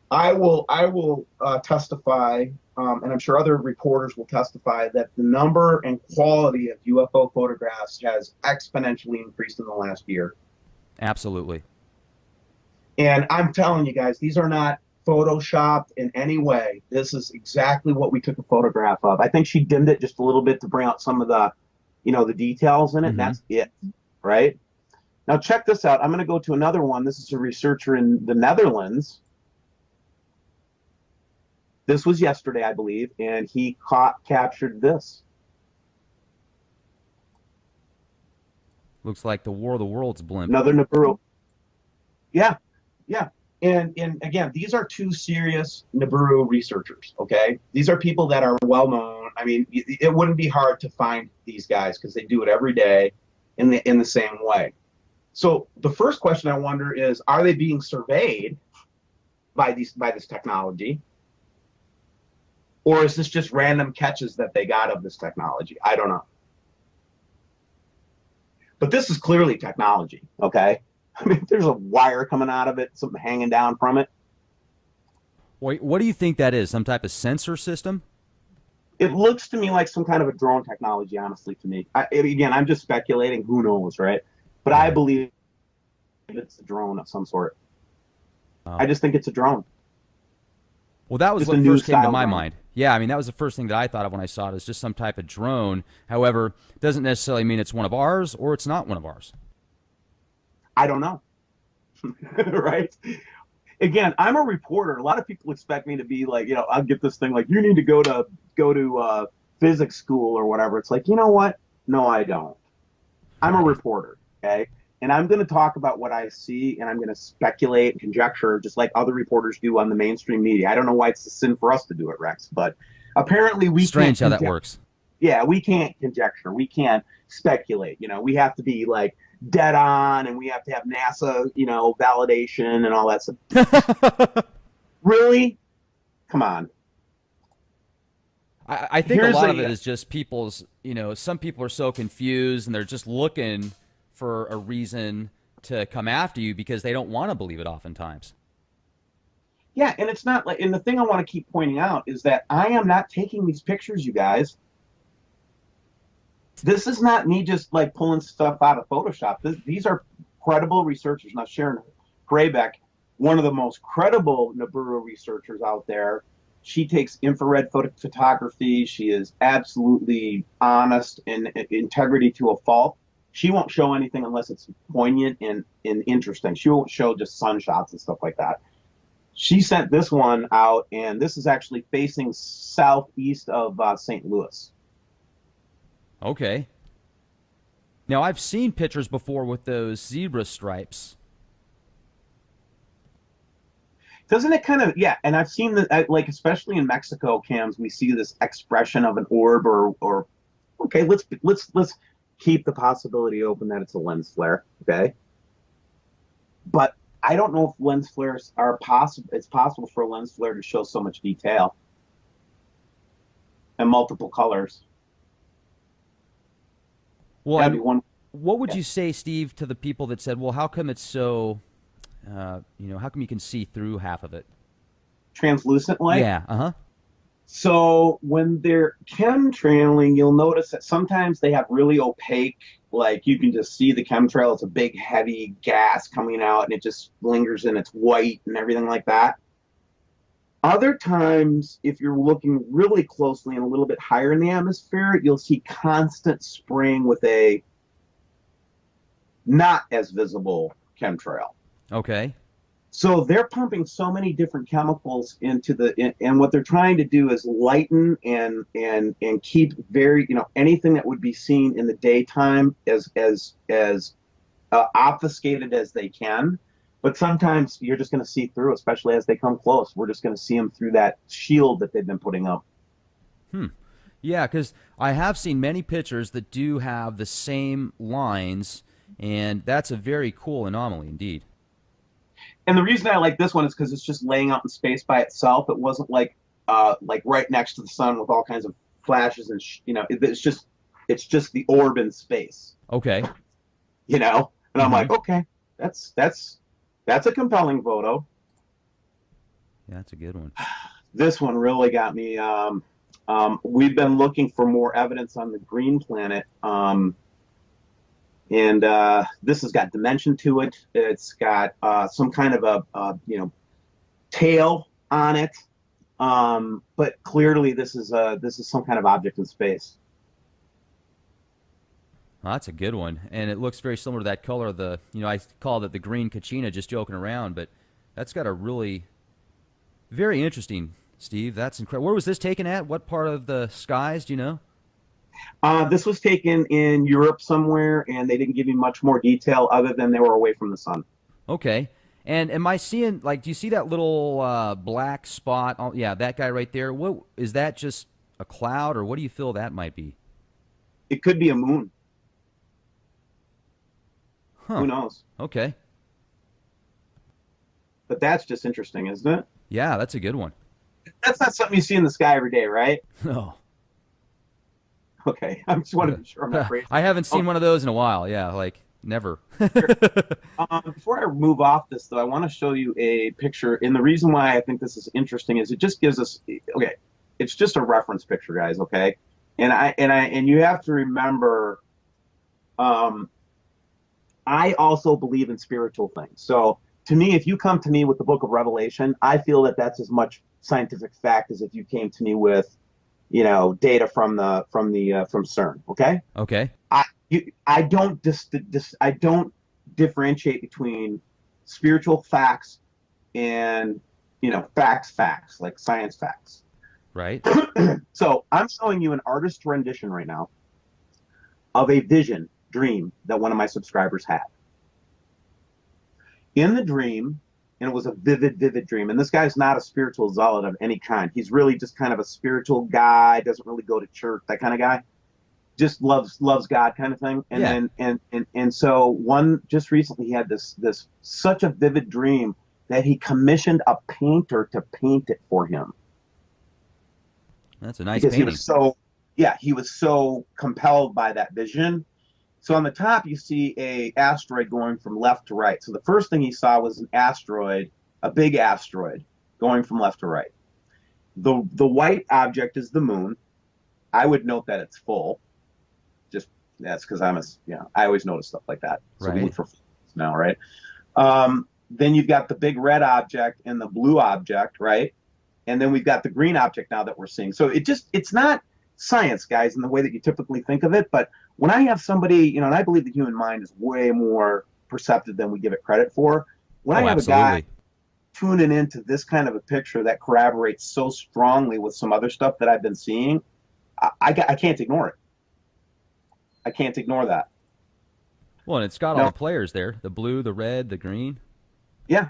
[SPEAKER 9] I will testify, and I'm sure other reporters will testify, that the number and quality of UFO photographs has exponentially increased in the last year.
[SPEAKER 8] Absolutely.
[SPEAKER 9] And I'm telling you guys, these are not photoshopped in any way. This is exactly what we took a photograph of. I think she dimmed it just a little bit to bring out some of the, the details in it. Mm-hmm. That's it, right? Now check this out. I'm going to go to another one. This is a researcher in the Netherlands. This was yesterday, I believe, and he captured this.
[SPEAKER 8] Looks like the War of the Worlds blimp.
[SPEAKER 9] Another Nibiru. Yeah. And again, these are two serious Nibiru researchers, okay? These are people that are well known. I mean, it wouldn't be hard to find these guys because they do it every day in the same way. So the first question I wonder is, are they being surveyed by this technology? Or is this just random catches that they got of this technology? I don't know. But this is clearly technology, okay? I mean, there's a wire coming out of it, something hanging down from it.
[SPEAKER 8] Wait, what do you think that is? Some type of sensor system?
[SPEAKER 9] It looks to me like some kind of a drone technology, honestly, to me. Again, I'm just speculating. Who knows, right? But I believe it's a drone of some sort. I just think it's a drone.
[SPEAKER 8] Well, that was
[SPEAKER 9] just
[SPEAKER 8] what first came to my
[SPEAKER 9] drone.
[SPEAKER 8] mind. Yeah, I mean, that was the first thing that I thought of when I saw it. It's just some type of drone. However, it doesn't necessarily mean it's one of ours or it's not one of ours.
[SPEAKER 9] I don't know. Right? Again, I'm a reporter. A lot of people expect me to be like, I'll get this thing like, you need to go to physics school or whatever. It's like, you know what? No, I don't. I'm a reporter, okay? And I'm going to talk about what I see, and I'm going to speculate and conjecture just like other reporters do on the mainstream media. I don't know why it's a sin for us to do it, Rex, but apparently we
[SPEAKER 8] Strange
[SPEAKER 9] can't
[SPEAKER 8] how that works.
[SPEAKER 9] Yeah, we can't conjecture. We can't speculate. We have to be like dead on, and we have to have NASA, validation and all that stuff. Really? Come on.
[SPEAKER 8] I think a lot of it is just people's, some people are so confused and they're just looking for a reason to come after you because they don't want to believe it oftentimes.
[SPEAKER 9] Yeah, and it's not like, and the thing I want to keep pointing out is that I am not taking these pictures, you guys. This is not me just like pulling stuff out of Photoshop. These are credible researchers. Now, Sharon Graybeck, one of the most credible Nibiru researchers out there, she takes infrared photography. She is absolutely honest and integrity to a fault. She won't show anything unless it's poignant and interesting. She won't show just sunshots and stuff like that. She sent this one out, and this is actually facing southeast of St. Louis.
[SPEAKER 8] Okay. Now, I've seen pictures before with those zebra stripes.
[SPEAKER 9] Doesn't it kind of, yeah, and I've seen that, like, especially in Mexico cams, we see this expression of an orb or okay, let's keep the possibility open that it's a lens flare, okay? But I don't know if lens flares are possible. It's possible for a lens flare to show so much detail and multiple colors.
[SPEAKER 8] Well, what would you say, Steve, to the people that said, well, how come it's so, how come you can see through half of it?
[SPEAKER 9] Translucent light?
[SPEAKER 8] Yeah, uh-huh.
[SPEAKER 9] So when they're chemtrailing, you'll notice that sometimes they have really opaque, like you can just see the chemtrail. It's a big, heavy gas coming out, and it just lingers and it's white and everything like that. Other times, if you're looking really closely and a little bit higher in the atmosphere, you'll see constant spraying with a not as visible chemtrail.
[SPEAKER 8] Okay.
[SPEAKER 9] So they're pumping so many different chemicals into and what they're trying to do is lighten and keep very, anything that would be seen in the daytime as obfuscated as they can. But sometimes you're just going to see through, especially as they come close. We're just going to see them through that shield that they've been putting up.
[SPEAKER 8] Yeah, because I have seen many pictures that do have the same lines, and that's a very cool anomaly indeed.
[SPEAKER 9] And the reason I like this one is because it's just laying out in space by itself. It wasn't like right next to the sun with all kinds of flashes and it's just the orb in space.
[SPEAKER 8] Okay.
[SPEAKER 9] And I'm like, okay, that's a compelling photo.
[SPEAKER 8] Yeah, that's a good one.
[SPEAKER 9] This one really got me. We've been looking for more evidence on the green planet. And this has got dimension to it. It's got some kind of a tail on it. But clearly this is some kind of object in space.
[SPEAKER 8] Well, that's a good one, and it looks very similar to that color of the, I called it the green Kachina, just joking around, but that's got a really very interesting, Steve. That's incredible. Where was this taken at? What part of the skies, do you know?
[SPEAKER 9] This was taken in Europe somewhere, and they didn't give me much more detail other than they were away from the sun.
[SPEAKER 8] Okay. And am I seeing, do you see that little black spot? Oh, yeah, that guy right there. What is that, just a cloud, or what do you feel that might be?
[SPEAKER 9] It could be a moon.
[SPEAKER 8] Huh.
[SPEAKER 9] Who knows?
[SPEAKER 8] Okay.
[SPEAKER 9] But that's just interesting, isn't it?
[SPEAKER 8] Yeah, that's a good one.
[SPEAKER 9] That's not something you see in the sky every day, right?
[SPEAKER 8] No.
[SPEAKER 9] Okay, I just wanted to be sure I'm not crazy.
[SPEAKER 8] I haven't seen one of those in a while. Yeah, never.
[SPEAKER 9] Before I move off this, though, I want to show you a picture. And the reason why I think this is interesting is it just gives us, okay, it's just a reference picture, guys, okay? And you have to remember, I also believe in spiritual things. So to me, if you come to me with the Book of Revelation, I feel that that's as much scientific fact as if you came to me with, data from CERN. Okay.
[SPEAKER 8] Okay.
[SPEAKER 9] I don't differentiate between spiritual facts and facts like science facts.
[SPEAKER 8] Right.
[SPEAKER 9] So I'm showing you an artist's rendition right now of a dream that one of my subscribers had. In the dream, and it was a vivid dream, and this guy's not a spiritual zealot of any kind. He's really just kind of a spiritual guy, doesn't really go to church, that kind of guy. Just loves God kind of thing. And
[SPEAKER 8] yeah.
[SPEAKER 9] and so one just recently he had this such a vivid dream that he commissioned a painter to paint it for him.
[SPEAKER 8] That's a nice
[SPEAKER 9] because
[SPEAKER 8] painting.
[SPEAKER 9] he was so compelled by that vision. So on the top you see a asteroid going from left to right. So the first thing he saw was an asteroid, a big asteroid going from left to right. The white object is the moon. I would note that it's full. Just that's because I always notice stuff like that. So
[SPEAKER 8] right.
[SPEAKER 9] Look for now, right? Then you've got the big red object and the blue object, right? And then we've got the green object now that we're seeing. So it's not science, guys, in the way that you typically think of it. But when I have somebody, and I believe the human mind is way more perceptive than we give it credit for. When I have
[SPEAKER 8] absolutely.
[SPEAKER 9] a guy tuning into this kind of a picture that corroborates so strongly with some other stuff that I've been seeing, I can't ignore it. I can't ignore that.
[SPEAKER 8] Well, and it's got all the players there, the blue, the red, the green.
[SPEAKER 9] Yeah.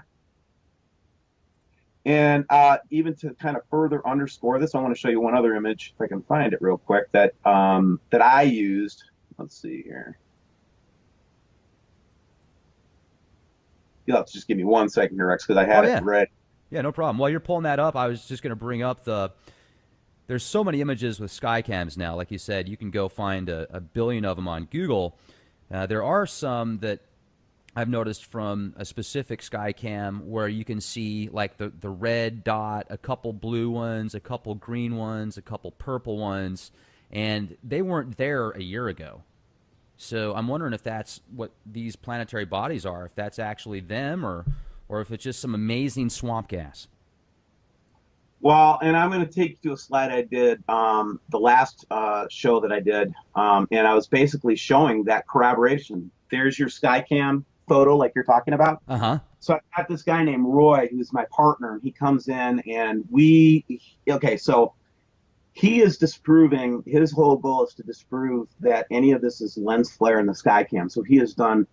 [SPEAKER 9] And even to kind of further underscore this, I want to show you one other image, if I can find it real quick, that I used. Let's see here. You'll have to just give me 1 second here, Rex, because I had it ready.
[SPEAKER 8] Yeah, no problem. While you're pulling that up, I was just going to bring up there's so many images with skycams now. Like you said, you can go find a billion of them on Google. There are some that I've noticed from a specific Skycam where you can see like the red dot, a couple blue ones, a couple green ones, a couple purple ones, and they weren't there a year ago. So I'm wondering if that's what these planetary bodies are, if that's actually them or if it's just some amazing swamp gas.
[SPEAKER 9] Well, and I'm going to take you to a slide I did the last show that I did, and I was basically showing that corroboration. There's your Skycam photo like you're talking about.
[SPEAKER 8] Uh-huh.
[SPEAKER 9] So I got this guy named Roy, who's my partner, and he comes in and so he is disproving, his whole goal is to disprove that any of this is lens flare in the Skycam. So he has done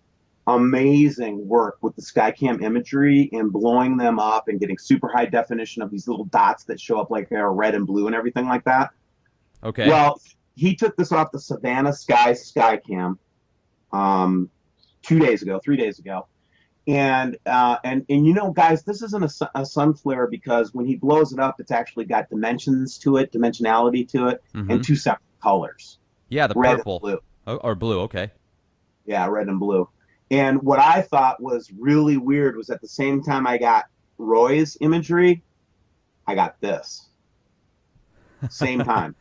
[SPEAKER 9] amazing work with the Skycam imagery and blowing them up and getting super high definition of these little dots that show up like they're red and blue and everything like that.
[SPEAKER 8] Okay.
[SPEAKER 9] Well, he took this off the Savannah Sky Skycam 3 days ago. And guys, this isn't a sun flare because when he blows it up, it's actually got dimensionality to it, and two separate colors.
[SPEAKER 8] Yeah, the
[SPEAKER 9] red
[SPEAKER 8] purple.
[SPEAKER 9] and blue.
[SPEAKER 8] Or blue, okay.
[SPEAKER 9] Yeah, red and blue. And what I thought was really weird was at the same time I got Roy's imagery, I got this. Same time.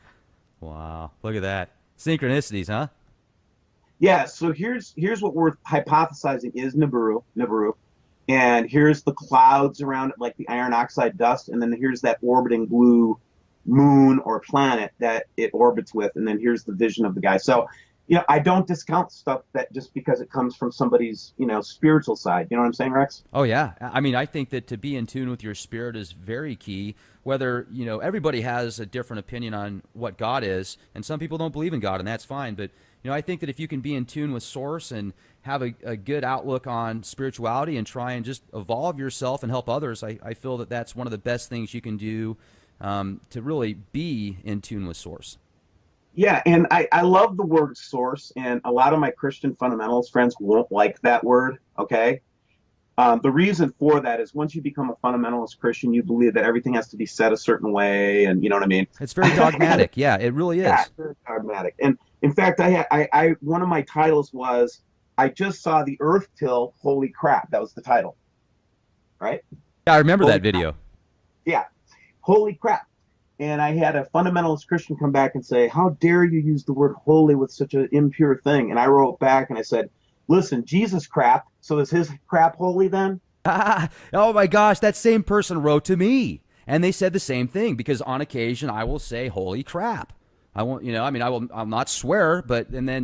[SPEAKER 8] Wow, look at that. Synchronicities, huh?
[SPEAKER 9] Yeah, so here's what we're hypothesizing is Nibiru, and here's the clouds around it, like the iron oxide dust, and then here's that orbiting blue moon or planet that it orbits with, and then here's the vision of the guy. So, I don't discount stuff that just because it comes from somebody's, spiritual side. You know what I'm saying, Rex?
[SPEAKER 8] Oh, yeah. I mean, I think that to be in tune with your spirit is very key. Whether, everybody has a different opinion on what God is, and some people don't believe in God, and that's fine. But, I think that if you can be in tune with Source and have a good outlook on spirituality and try and just evolve yourself and help others, I feel that that's one of the best things you can do to really be in tune with Source.
[SPEAKER 9] Yeah, and I love the word source, and a lot of my Christian fundamentals friends won't like that word, okay? The reason for that is once you become a fundamentalist Christian, you believe that everything has to be said a certain way, and you know what I mean?
[SPEAKER 8] It's very dogmatic. Yeah, it really is.
[SPEAKER 9] Yeah, it's very dogmatic. And in fact, I one of my titles was, I just saw the Earth till, holy crap. That was the title, right?
[SPEAKER 8] Yeah, I remember that video.
[SPEAKER 9] Yeah, holy crap. And I had a fundamentalist Christian come back and say, how dare you use the word holy with such an impure thing? And I wrote back and I said, listen, Jesus crap, so is his crap holy then?
[SPEAKER 8] Oh my gosh, that same person wrote to me. And they said the same thing, because on occasion I will say holy crap. I won't, I'll not swear,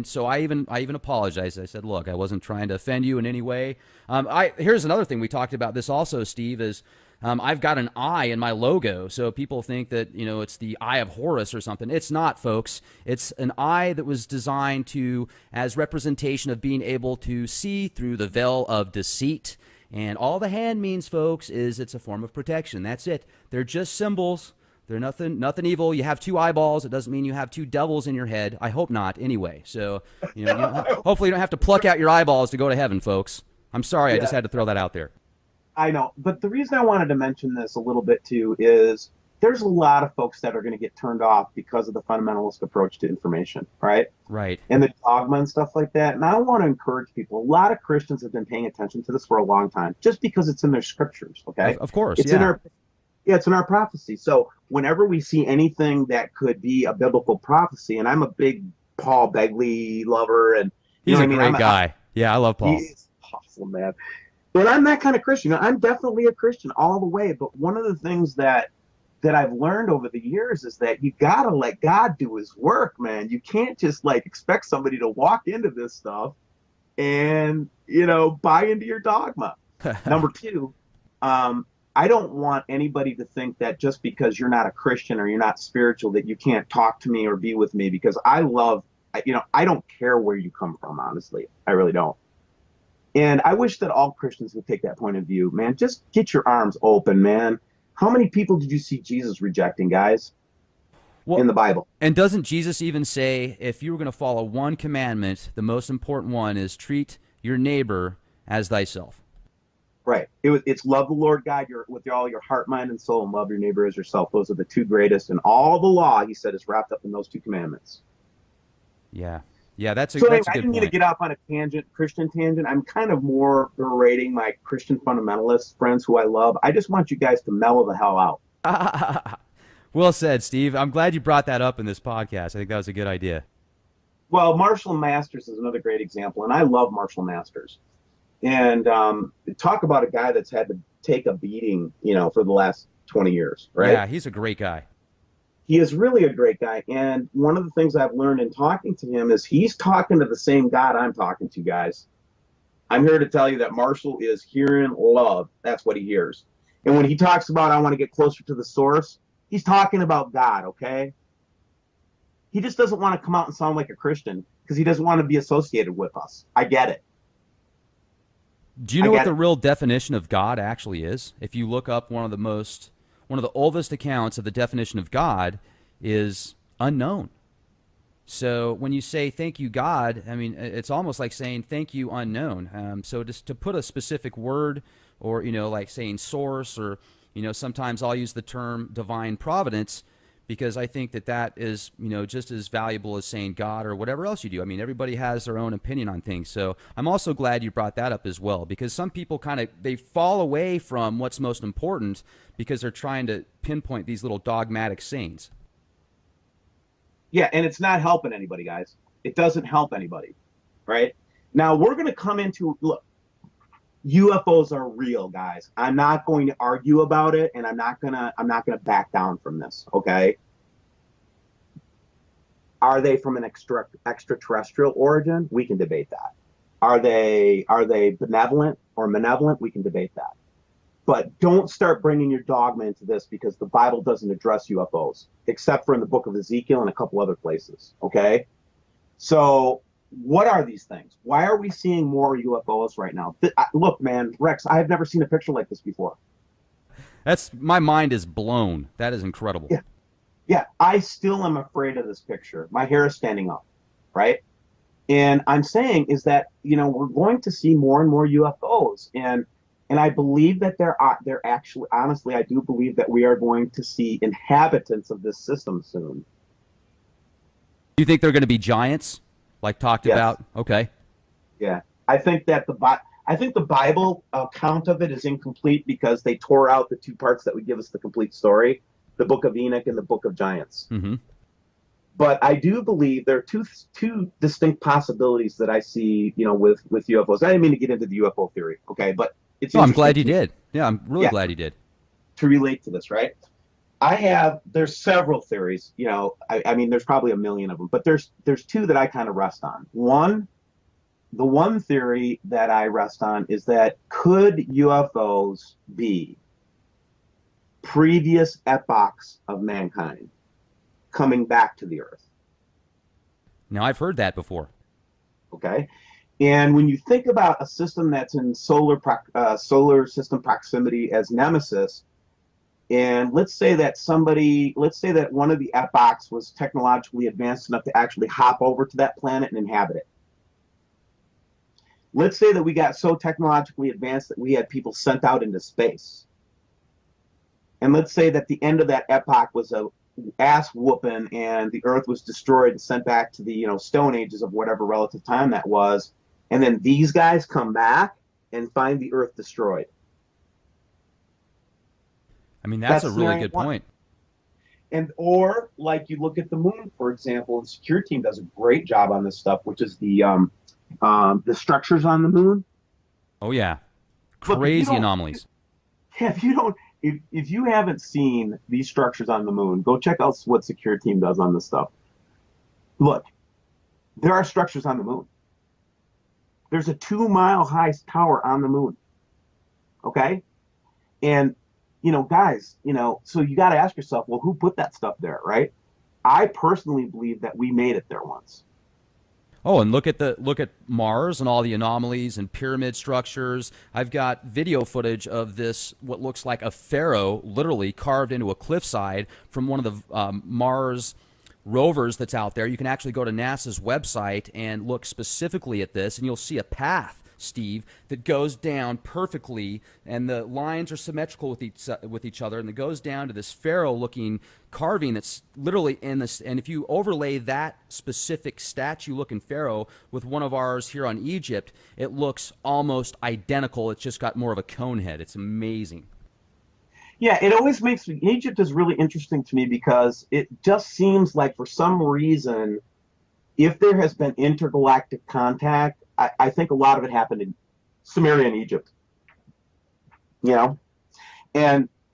[SPEAKER 8] so I even apologized. I said, look, I wasn't trying to offend you in any way. Here's another thing we talked about this also, Steve, is I've got an eye in my logo, so people think that, it's the Eye of Horus or something. It's not, folks. It's an eye that was designed as representation of being able to see through the veil of deceit. And all the hand means, folks, is it's a form of protection. That's it. They're just symbols. They're nothing evil. You have two eyeballs. It doesn't mean you have two devils in your head. I hope not, anyway. So, hopefully you don't have to pluck out your eyeballs to go to heaven, folks. I'm sorry. I just had to throw that out there.
[SPEAKER 9] I know, but the reason I wanted to mention this a little bit too is there's a lot of folks that are going to get turned off because of the fundamentalist approach to information, right?
[SPEAKER 8] Right.
[SPEAKER 9] And the dogma and stuff like that. And I want to encourage people. A lot of Christians have been paying attention to this for a long time, just because it's in their scriptures, okay?
[SPEAKER 8] Of course,
[SPEAKER 9] it's in our prophecy. So whenever we see anything that could be a biblical prophecy, and I'm a big Paul Begley lover, and
[SPEAKER 8] he's a great guy. Yeah, I love Paul.
[SPEAKER 9] He's awesome, man. But I'm that kind of Christian. I'm definitely a Christian all the way. But one of the things that I've learned over the years is that you gotta let God do his work, man. You can't just expect somebody to walk into this stuff and, buy into your dogma. Number two, I don't want anybody to think that just because you're not a Christian or you're not spiritual that you can't talk to me or be with me, because I don't care where you come from, honestly. I really don't. And I wish that all Christians would take that point of view, man. Just get your arms open, man. How many people did you see Jesus rejecting, guys, in the Bible?
[SPEAKER 8] And doesn't Jesus even say, if you were going to follow one commandment, the most important one is treat your neighbor as thyself?
[SPEAKER 9] Right. It's love the Lord God with all your heart, mind, and soul, and love your neighbor as yourself. Those are the two greatest. And all the law, he said, is wrapped up in those two commandments.
[SPEAKER 8] Yeah. Yeah, that's a
[SPEAKER 9] good
[SPEAKER 8] point.
[SPEAKER 9] I didn't mean to get off on a Christian tangent. I'm kind of more berating my Christian fundamentalist friends who I love. I just want you guys to mellow the hell out.
[SPEAKER 8] Well said, Steve. I'm glad you brought that up in this podcast. I think that was a good idea.
[SPEAKER 9] Well, Marshall Masters is another great example, and I love Marshall Masters. And talk about a guy that's had to take a beating, for the last 20 years, right?
[SPEAKER 8] Yeah, he's a great guy.
[SPEAKER 9] He is really a great guy. And one of the things I've learned in talking to him is he's talking to the same God I'm talking to, guys. I'm here to tell you that Marshall is hearing love. That's what he hears. And when he talks about, I want to get closer to the source, he's talking about God, okay? He just doesn't want to come out and sound like a Christian because he doesn't want to be associated with us. I get it.
[SPEAKER 8] Do you know what the real definition of God actually is? If you look up one of the oldest accounts of the definition of God is unknown. So when you say thank you, God, I mean, it's almost like saying thank you, unknown. So just to put a specific word, or, like saying source, or, sometimes I'll use the term divine providence, because I think that is, just as valuable as saying God or whatever else you do. I mean, everybody has their own opinion on things. So I'm also glad you brought that up as well, because some people they fall away from what's most important because they're trying to pinpoint these little dogmatic sayings.
[SPEAKER 9] Yeah, and it's not helping anybody, guys. It doesn't help anybody, right? Now, we're going to come into, look, UFOs are real, guys. I'm not going to argue about it, and I'm not gonna back down from this, okay? Are they from an extraterrestrial origin? We can debate that. Are they benevolent or malevolent? We can debate that. But don't start bringing your dogma into this, because the Bible doesn't address UFOs, except for in the book of Ezekiel and a couple other places, okay? So what are these things? Why are we seeing more UFOs right now? Look, man, Rex, I've never seen a picture like this before.
[SPEAKER 8] My mind is blown. That is incredible.
[SPEAKER 9] Yeah, I still am afraid of this picture. My hair is standing up, right? And I'm saying is that, we're going to see more and more UFOs. And I believe that they're actually, honestly, I do believe that we are going to see inhabitants of this system soon.
[SPEAKER 8] Do you think they're going to be giants, like talked about? Okay.
[SPEAKER 9] Yeah, I think that the Bible account of it is incomplete because they tore out the two parts that would give us the complete story, the Book of Enoch and the Book of Giants.
[SPEAKER 8] Mm-hmm.
[SPEAKER 9] But I do believe there are two distinct possibilities that I see, with UFOs. I didn't mean to get into the UFO theory, okay, but it's.
[SPEAKER 8] I'm glad you did. Yeah, I'm really glad you did.
[SPEAKER 9] To relate to this, right? There's several theories, I mean, there's probably a million of them, but there's two that I kind of rest on. The one theory that I rest on is that could UFOs be previous epochs of mankind coming back to the Earth?
[SPEAKER 8] Now, I've heard that before.
[SPEAKER 9] Okay. And when you think about a system that's in solar system proximity as Nemesis, and let's say that one of the epochs was technologically advanced enough to actually hop over to that planet and inhabit it. Let's say that we got so technologically advanced that we had people sent out into space. And let's say that the end of that epoch was a ass whooping and the Earth was destroyed and sent back to the Stone Ages of whatever relative time that was. And then these guys come back and find the Earth destroyed.
[SPEAKER 8] I mean, that's a really good point.
[SPEAKER 9] Or like you look at the moon, for example, the secure team does a great job on this stuff, which is the structures on the moon.
[SPEAKER 8] Oh yeah, crazy anomalies.
[SPEAKER 9] If you haven't seen these structures on the moon, go check out what secure team does on this stuff. Look, there are structures on the moon. There's a 2-mile high tower on the moon. Okay, and guys, so you got to ask yourself, well, who put that stuff there, right? I personally believe that we made it there once.
[SPEAKER 8] Oh, and look at Mars and all the anomalies and pyramid structures. I've got video footage of this, what looks like a pharaoh, literally carved into a cliffside from one of the Mars rovers that's out there. You can actually go to NASA's website and look specifically at this, and you'll see a path, Steve, that goes down perfectly, and the lines are symmetrical with each other, and it goes down to this pharaoh-looking carving that's literally in this. And if you overlay that specific statue-looking pharaoh with one of ours here on Egypt, it looks almost identical. It's just got more of a cone head. It's amazing.
[SPEAKER 9] Yeah, it always makes Egypt is really interesting to me because it just seems like for some reason, if there has been intergalactic contact, I think a lot of it happened in Sumerian Egypt. And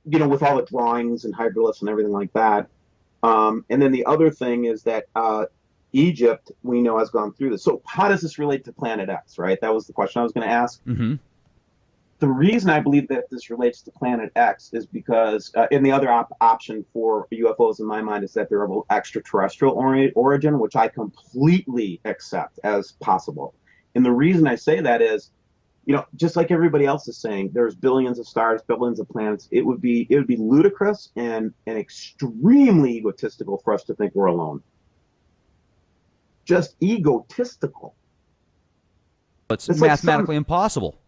[SPEAKER 9] with all the drawings and hieroglyphs and everything like that. And then the other thing is that Egypt, we know, has gone through this. So how does this relate to Planet X, right? That was the question I was going to ask.
[SPEAKER 8] Mm-hmm.
[SPEAKER 9] The reason I believe that this relates to Planet X is because, and the other option for UFOs in my mind is that they're of extraterrestrial origin, which I completely accept as possible. And the reason I say that is, you know, just like everybody else is saying, there's billions of stars, billions of planets. It would be ludicrous and extremely egotistical for us to think we're alone. Just egotistical.
[SPEAKER 8] It's mathematically impossible.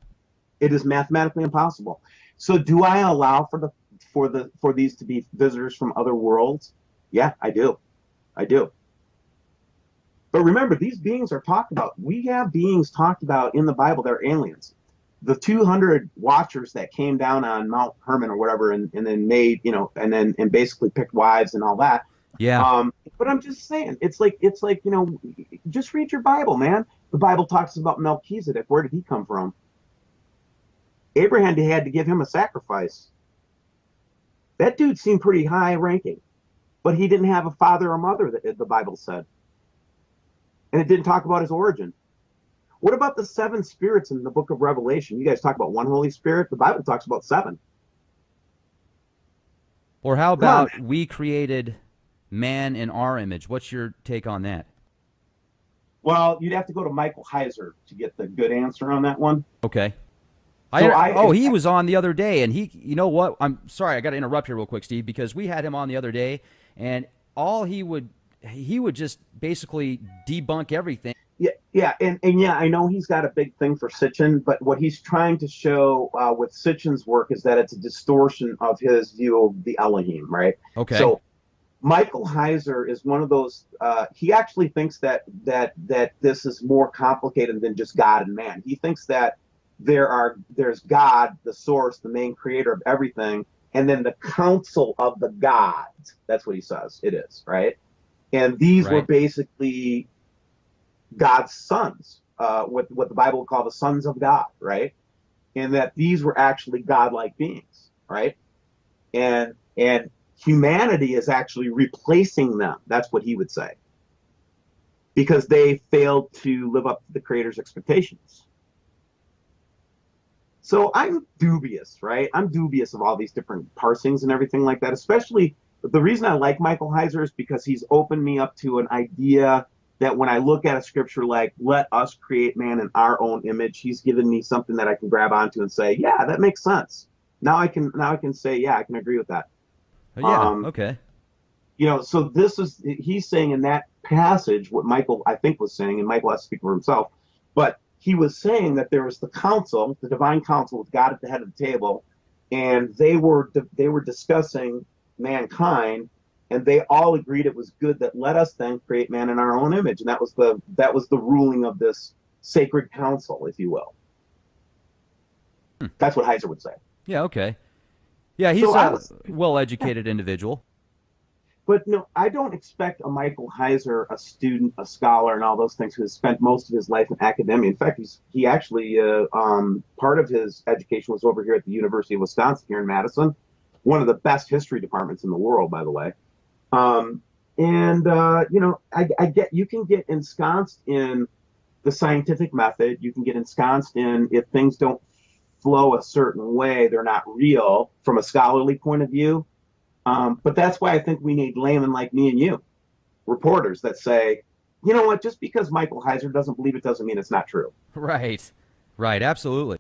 [SPEAKER 9] It is mathematically impossible. So do I allow for these to be visitors from other worlds? Yeah, I do. I do. But remember, these beings are talked about. We have beings talked about in the Bible. They're aliens. The 200 watchers that came down on Mount Hermon or whatever, and then made, you know, and basically picked wives and all that.
[SPEAKER 8] Yeah.
[SPEAKER 9] But I'm just saying, it's like, you know, just read your Bible, man. The Bible talks about Melchizedek. Where did he come from? Abraham had to give him a sacrifice. That dude seemed pretty high ranking, but he didn't have a father or mother, the Bible said. And it didn't talk about his origin. What about the 7 spirits in the book of Revelation? You guys talk about one Holy Spirit. The Bible talks about 7.
[SPEAKER 8] Or how about we created man in our image? What's your take on that?
[SPEAKER 9] Well, you'd have to go to Michael Heiser to get the good answer on that one.
[SPEAKER 8] Okay. He was on the other day, and you know what? I'm sorry, I got to interrupt here real quick, Steve, because we had him on the other day, and he would just basically debunk everything.
[SPEAKER 9] Yeah, and yeah, I know he's got a big thing for Sitchin, but what he's trying to show with Sitchin's work is that it's a distortion of his view of the Elohim, right?
[SPEAKER 8] Okay.
[SPEAKER 9] So Michael Heiser is one of those. He actually thinks that this is more complicated than just God and man. He thinks that there's God, the source, the main creator of everything, and then the council of the gods. That's what he says it is, right? And these were basically God's sons, what the Bible would call the sons of God, right? And that these were actually godlike beings, right? And humanity is actually replacing them. That's what he would say, because they failed to live up to the Creator's expectations. So I'm dubious, right? I'm dubious of all these different parsings and everything like that. Especially the reason I like Michael Heiser is because he's opened me up to an idea that when I look at a scripture like "Let us create man in our own image," he's given me something that I can grab onto and say, "Yeah, that makes sense." Now I can say, "Yeah, I can agree with that."
[SPEAKER 8] Yeah. Okay.
[SPEAKER 9] You know, so he's saying in that passage what Michael I think was saying, and Michael has to speak for himself, but he was saying that there was the council, the divine council with God at the head of the table, and they were discussing mankind, and they all agreed it was good that let us then create man in our own image, and that was the ruling of this sacred council, if you will. That's what Heiser would say.
[SPEAKER 8] Yeah. Okay. Yeah, he's a well-educated individual.
[SPEAKER 9] But no, I don't expect a Michael Heiser, a student, a scholar, and all those things, who has spent most of his life in academia. In fact, he actually part of his education was over here at the University of Wisconsin here in Madison, one of the best history departments in the world, by the way. You know, I get you can get ensconced in the scientific method. You can get ensconced in if things don't flow a certain way, they're not real from a scholarly point of view. But that's why I think we need laymen like me and you, reporters that say, you know what, just because Michael Heiser doesn't believe it doesn't mean it's not true.
[SPEAKER 8] Right. Right. Absolutely.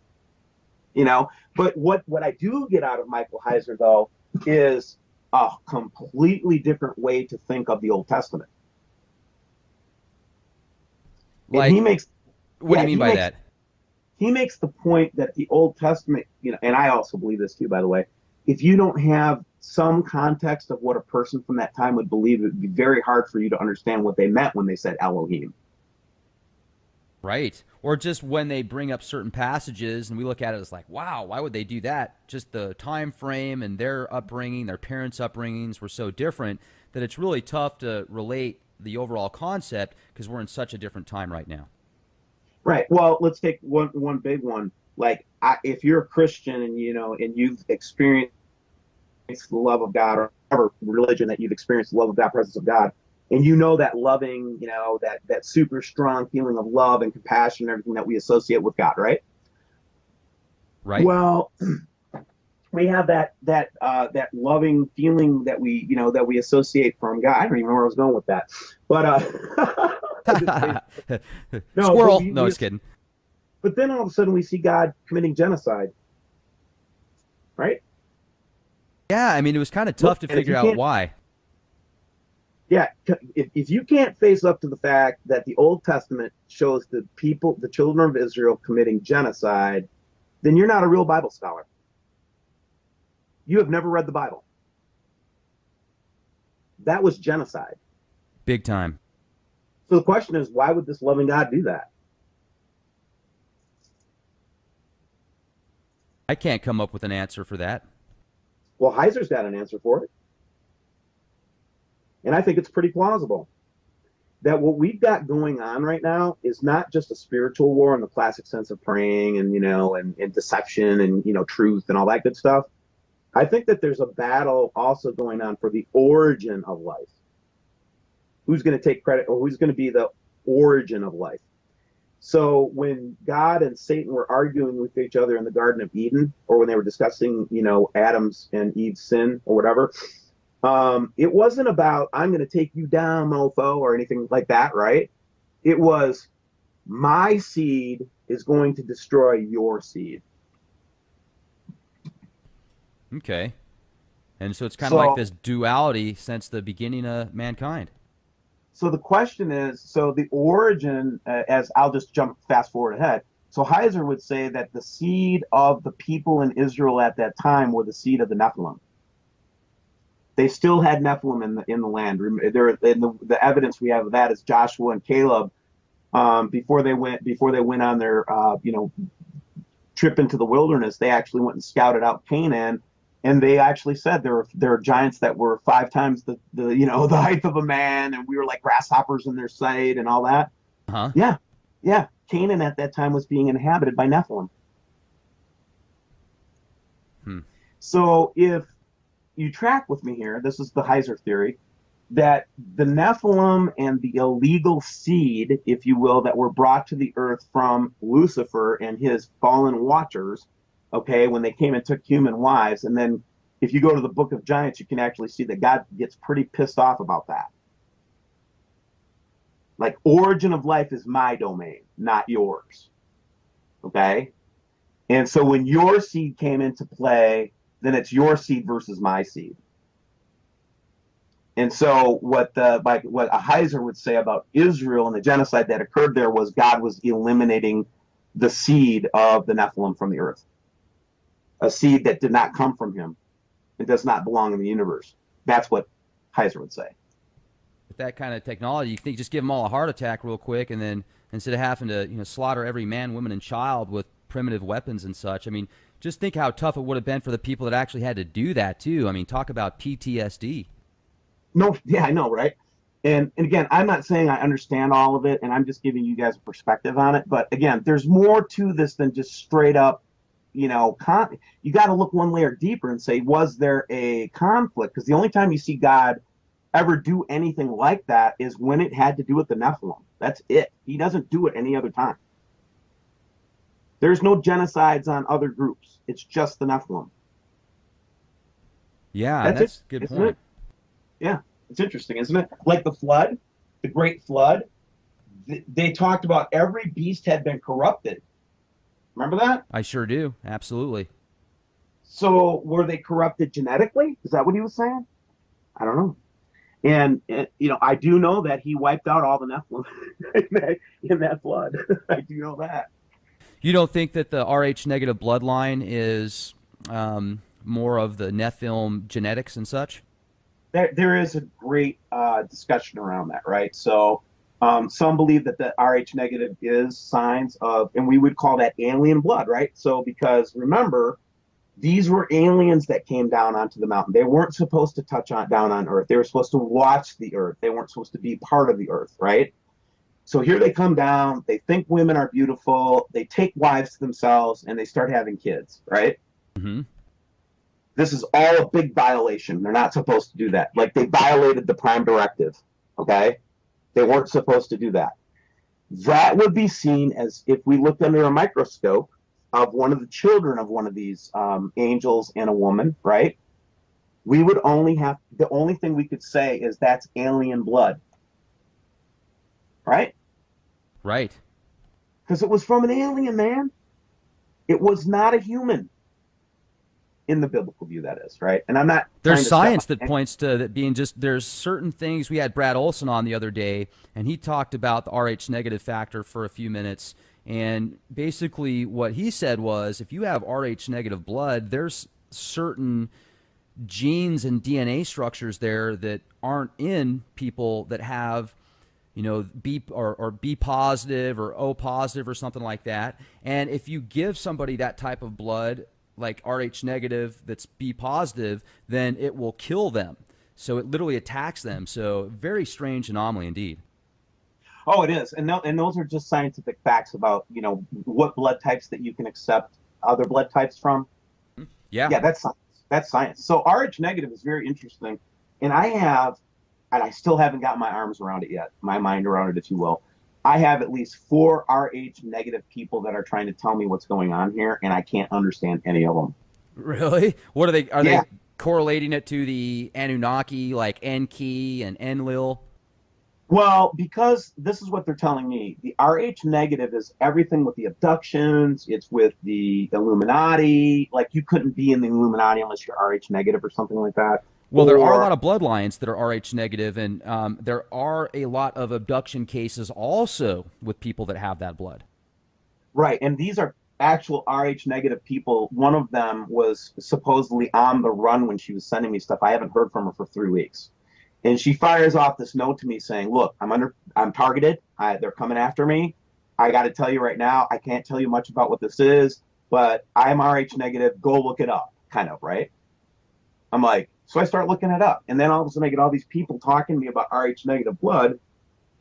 [SPEAKER 9] You know, but what I do get out of Michael Heiser, though, is a completely different way to think of the Old Testament.
[SPEAKER 8] Like,
[SPEAKER 9] and he makes,
[SPEAKER 8] what do you mean by that?
[SPEAKER 9] He makes the point that the Old Testament, you know, and I also believe this too, by the way, if you don't have some context of what a person from that time would believe, it would be very hard for you to understand what they meant when they said Elohim.
[SPEAKER 8] Right. Or just when they bring up certain passages and we look at it as like, wow, why would they do that? Just the time frame and their upbringing, their parents' upbringings were so different that it's really tough to relate the overall concept because we're in such a different time right now.
[SPEAKER 9] Right. Well, let's take one big one. Like, if you're a Christian and and you've experienced the love of God, or whatever religion that you've experienced the love of God, presence of God, And you know that loving, you know, that super strong feeling of love and compassion and everything that we associate with God, right?
[SPEAKER 8] Right.
[SPEAKER 9] Well, we have that loving feeling that we associate from God. I don't even know where I was going with that, but no,
[SPEAKER 8] squirrel.
[SPEAKER 9] but
[SPEAKER 8] No, just kidding.
[SPEAKER 9] But then all of a sudden we see God committing genocide, right?
[SPEAKER 8] Yeah, I mean, it was kind of tough to figure out why.
[SPEAKER 9] Yeah, if you can't face up to the fact that the Old Testament shows the people, the children of Israel, committing genocide, then you're not a real Bible scholar. You have never read the Bible. That was genocide.
[SPEAKER 8] Big time.
[SPEAKER 9] So the question is, why would this loving God do that?
[SPEAKER 8] I can't come up with an answer for that.
[SPEAKER 9] Well, Heiser's got an answer for it. And I think it's pretty plausible that what we've got going on right now is not just a spiritual war in the classic sense of praying and, and deception and, truth and all that good stuff. I think that there's a battle also going on for the origin of life. Who's going to take credit, or who's going to be the origin of life? So when God and Satan were arguing with each other in the Garden of Eden, or when they were discussing, Adam's and Eve's sin or whatever, it wasn't about, I'm going to take you down, mofo, or anything like that, right? It was, my seed is going to destroy your seed.
[SPEAKER 8] Okay. And so it's kind of like this duality since the beginning of mankind.
[SPEAKER 9] So the question is, so the origin, as I'll just jump fast forward ahead. So Heiser would say that the seed of the people in Israel at that time were the seed of the Nephilim. They still had Nephilim in the land. The evidence we have of that is Joshua and Caleb, before they went on their trip into the wilderness. They actually went and scouted out Canaan, and they actually said there are giants that were 5 times the height of a man, and we were like grasshoppers in their sight and all that.
[SPEAKER 8] Uh-huh.
[SPEAKER 9] Yeah. Canaan at that time was being inhabited by Nephilim. So if you track with me here, this is the Heiser theory, that the Nephilim and the illegal seed, if you will, that were brought to the earth from Lucifer and his fallen watchers, okay, when they came and took human wives. And then if you go to the Book of Giants, you can actually see that God gets pretty pissed off about that. Like, origin of life is my domain, not yours. Okay? And so when your seed came into play, then it's your seed versus my seed. And so what a Heiser would say about Israel and the genocide that occurred there was God was eliminating the seed of the Nephilim from the earth. A seed that did not come from him. It does not belong in the universe. That's what Heiser would say.
[SPEAKER 8] With that kind of technology, you think just give them all a heart attack real quick, and then instead of having to slaughter every man, woman, and child with primitive weapons and such, I mean, just think how tough it would have been for the people that actually had to do that too. I mean, talk about PTSD.
[SPEAKER 9] No, yeah, I know, right? And again, I'm not saying I understand all of it, and I'm just giving you guys a perspective on it. But again, there's more to this than just straight up, you got to look one layer deeper and say, was there a conflict? Because the only time you see God ever do anything like that is when it had to do with the Nephilim. That's it. He doesn't do it any other time. There's no genocides on other groups. It's just the Nephilim.
[SPEAKER 8] Yeah, that's a good point.
[SPEAKER 9] Yeah, it's interesting, isn't it? Like the flood, the Great Flood, they talked about every beast had been corrupted. Remember that?
[SPEAKER 8] I sure do. Absolutely.
[SPEAKER 9] So were they corrupted genetically? Is that what he was saying? I don't know. And I do know that he wiped out all the Nephilim in that flood. I do know that.
[SPEAKER 8] You don't think that the Rh negative bloodline is more of the Nephilim genetics and such?
[SPEAKER 9] There is a great discussion around that, right? So some believe that the Rh negative is signs of, and we would call that alien blood, right? So because remember, these were aliens that came down onto the mountain. They weren't supposed to touch down on Earth. They were supposed to watch the Earth. They weren't supposed to be part of the Earth, right? So here they come down. They think women are beautiful. They take wives to themselves, and they start having kids, right?
[SPEAKER 8] Mm-hmm.
[SPEAKER 9] This is all a big violation. They're not supposed to do that. Like, they violated the Prime Directive. Okay? They weren't supposed to do that. That would be seen as if we looked under a microscope of one of the children of one of these angels and a woman, right? We would only have, the only thing we could say is that's alien blood. Right?
[SPEAKER 8] Right.
[SPEAKER 9] Because it was from an alien, man. It was not a human. In the biblical view, that is, right? And I'm not.
[SPEAKER 8] There's science that points to that being just, there's certain things. We had Brad Olson on the other day, and he talked about the Rh negative factor for a few minutes. And basically what he said was, if you have Rh negative blood, there's certain genes and DNA structures there that aren't in people that have, you know, B or B positive or O positive or something like that. And if you give somebody that type of blood, like Rh negative that's B positive, then it will kill them. So it literally attacks them. So very strange anomaly indeed.
[SPEAKER 9] Oh, it is. And those are just scientific facts about, you know, what blood types that you can accept other blood types from.
[SPEAKER 8] Yeah.
[SPEAKER 9] Yeah, that's science. That's science. So Rh negative is very interesting. And I still haven't got my arms around it yet, my mind around it, if you will. I have at least 4 Rh negative people that are trying to tell me what's going on here, and I can't understand any of them.
[SPEAKER 8] Really? What are they? Are they correlating it to the Anunnaki, like Enki and Enlil?
[SPEAKER 9] Well, because this is what they're telling me. The Rh negative is everything with the abductions. It's with the Illuminati. Like, you couldn't be in the Illuminati unless you're Rh negative or something like that.
[SPEAKER 8] Well, there are a lot of bloodlines that are Rh negative, and there are a lot of abduction cases also with people that have that blood.
[SPEAKER 9] Right, and these are actual Rh negative people. One of them was supposedly on the run when she was sending me stuff. I haven't heard from her for 3 weeks. And she fires off this note to me saying, look, I'm targeted. They're coming after me. I got to tell you right now, I can't tell you much about what this is, but I'm Rh negative. Go look it up, kind of, right? I'm like, so I start looking it up. And then all of a sudden I get all these people talking to me about Rh negative blood.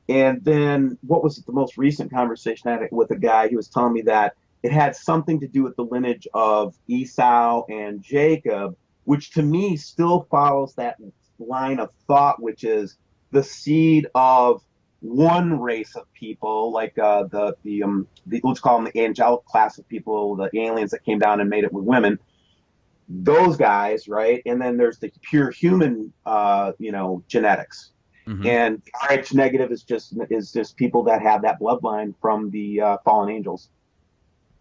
[SPEAKER 9] And then what was the most recent conversation I had with a guy? He was telling me that it had something to do with the lineage of Esau and Jacob, which to me still follows that line of thought, which is the seed of one race of people, like the let's call them the angelic class of people, the aliens that came down and made it with women. Those guys, right? And then there's the pure human, genetics. Mm-hmm. And Rh negative is just people that have that bloodline from the fallen angels.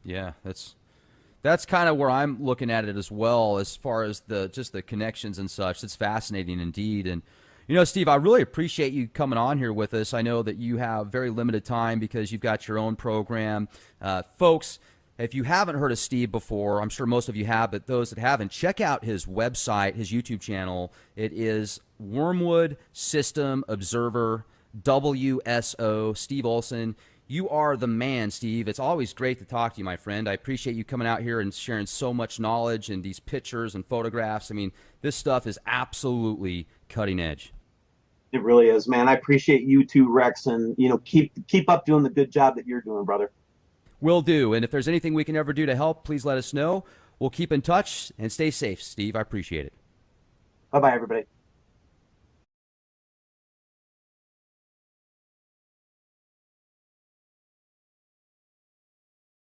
[SPEAKER 8] Yeah, that's kind of where I'm looking at it as well, as far as the connections and such. It's fascinating indeed. And you know, Steve, I really appreciate you coming on here with us. I know that you have very limited time because you've got your own program, folks. If you haven't heard of Steve before, I'm sure most of you have, but those that haven't, check out his website, his YouTube channel. It is Wormwood System Observer, WSO, Steve Olson. You are the man, Steve. It's always great to talk to you, my friend. I appreciate you coming out here and sharing so much knowledge and these pictures and photographs. I mean, this stuff is absolutely cutting edge.
[SPEAKER 9] It really is, man. I appreciate you too, Rex, and keep up doing the good job that you're doing, brother.
[SPEAKER 8] Will do. And if there's anything we can ever do to help, please let us know. We'll keep in touch and stay safe, Steve. I appreciate it.
[SPEAKER 9] Bye-bye, everybody.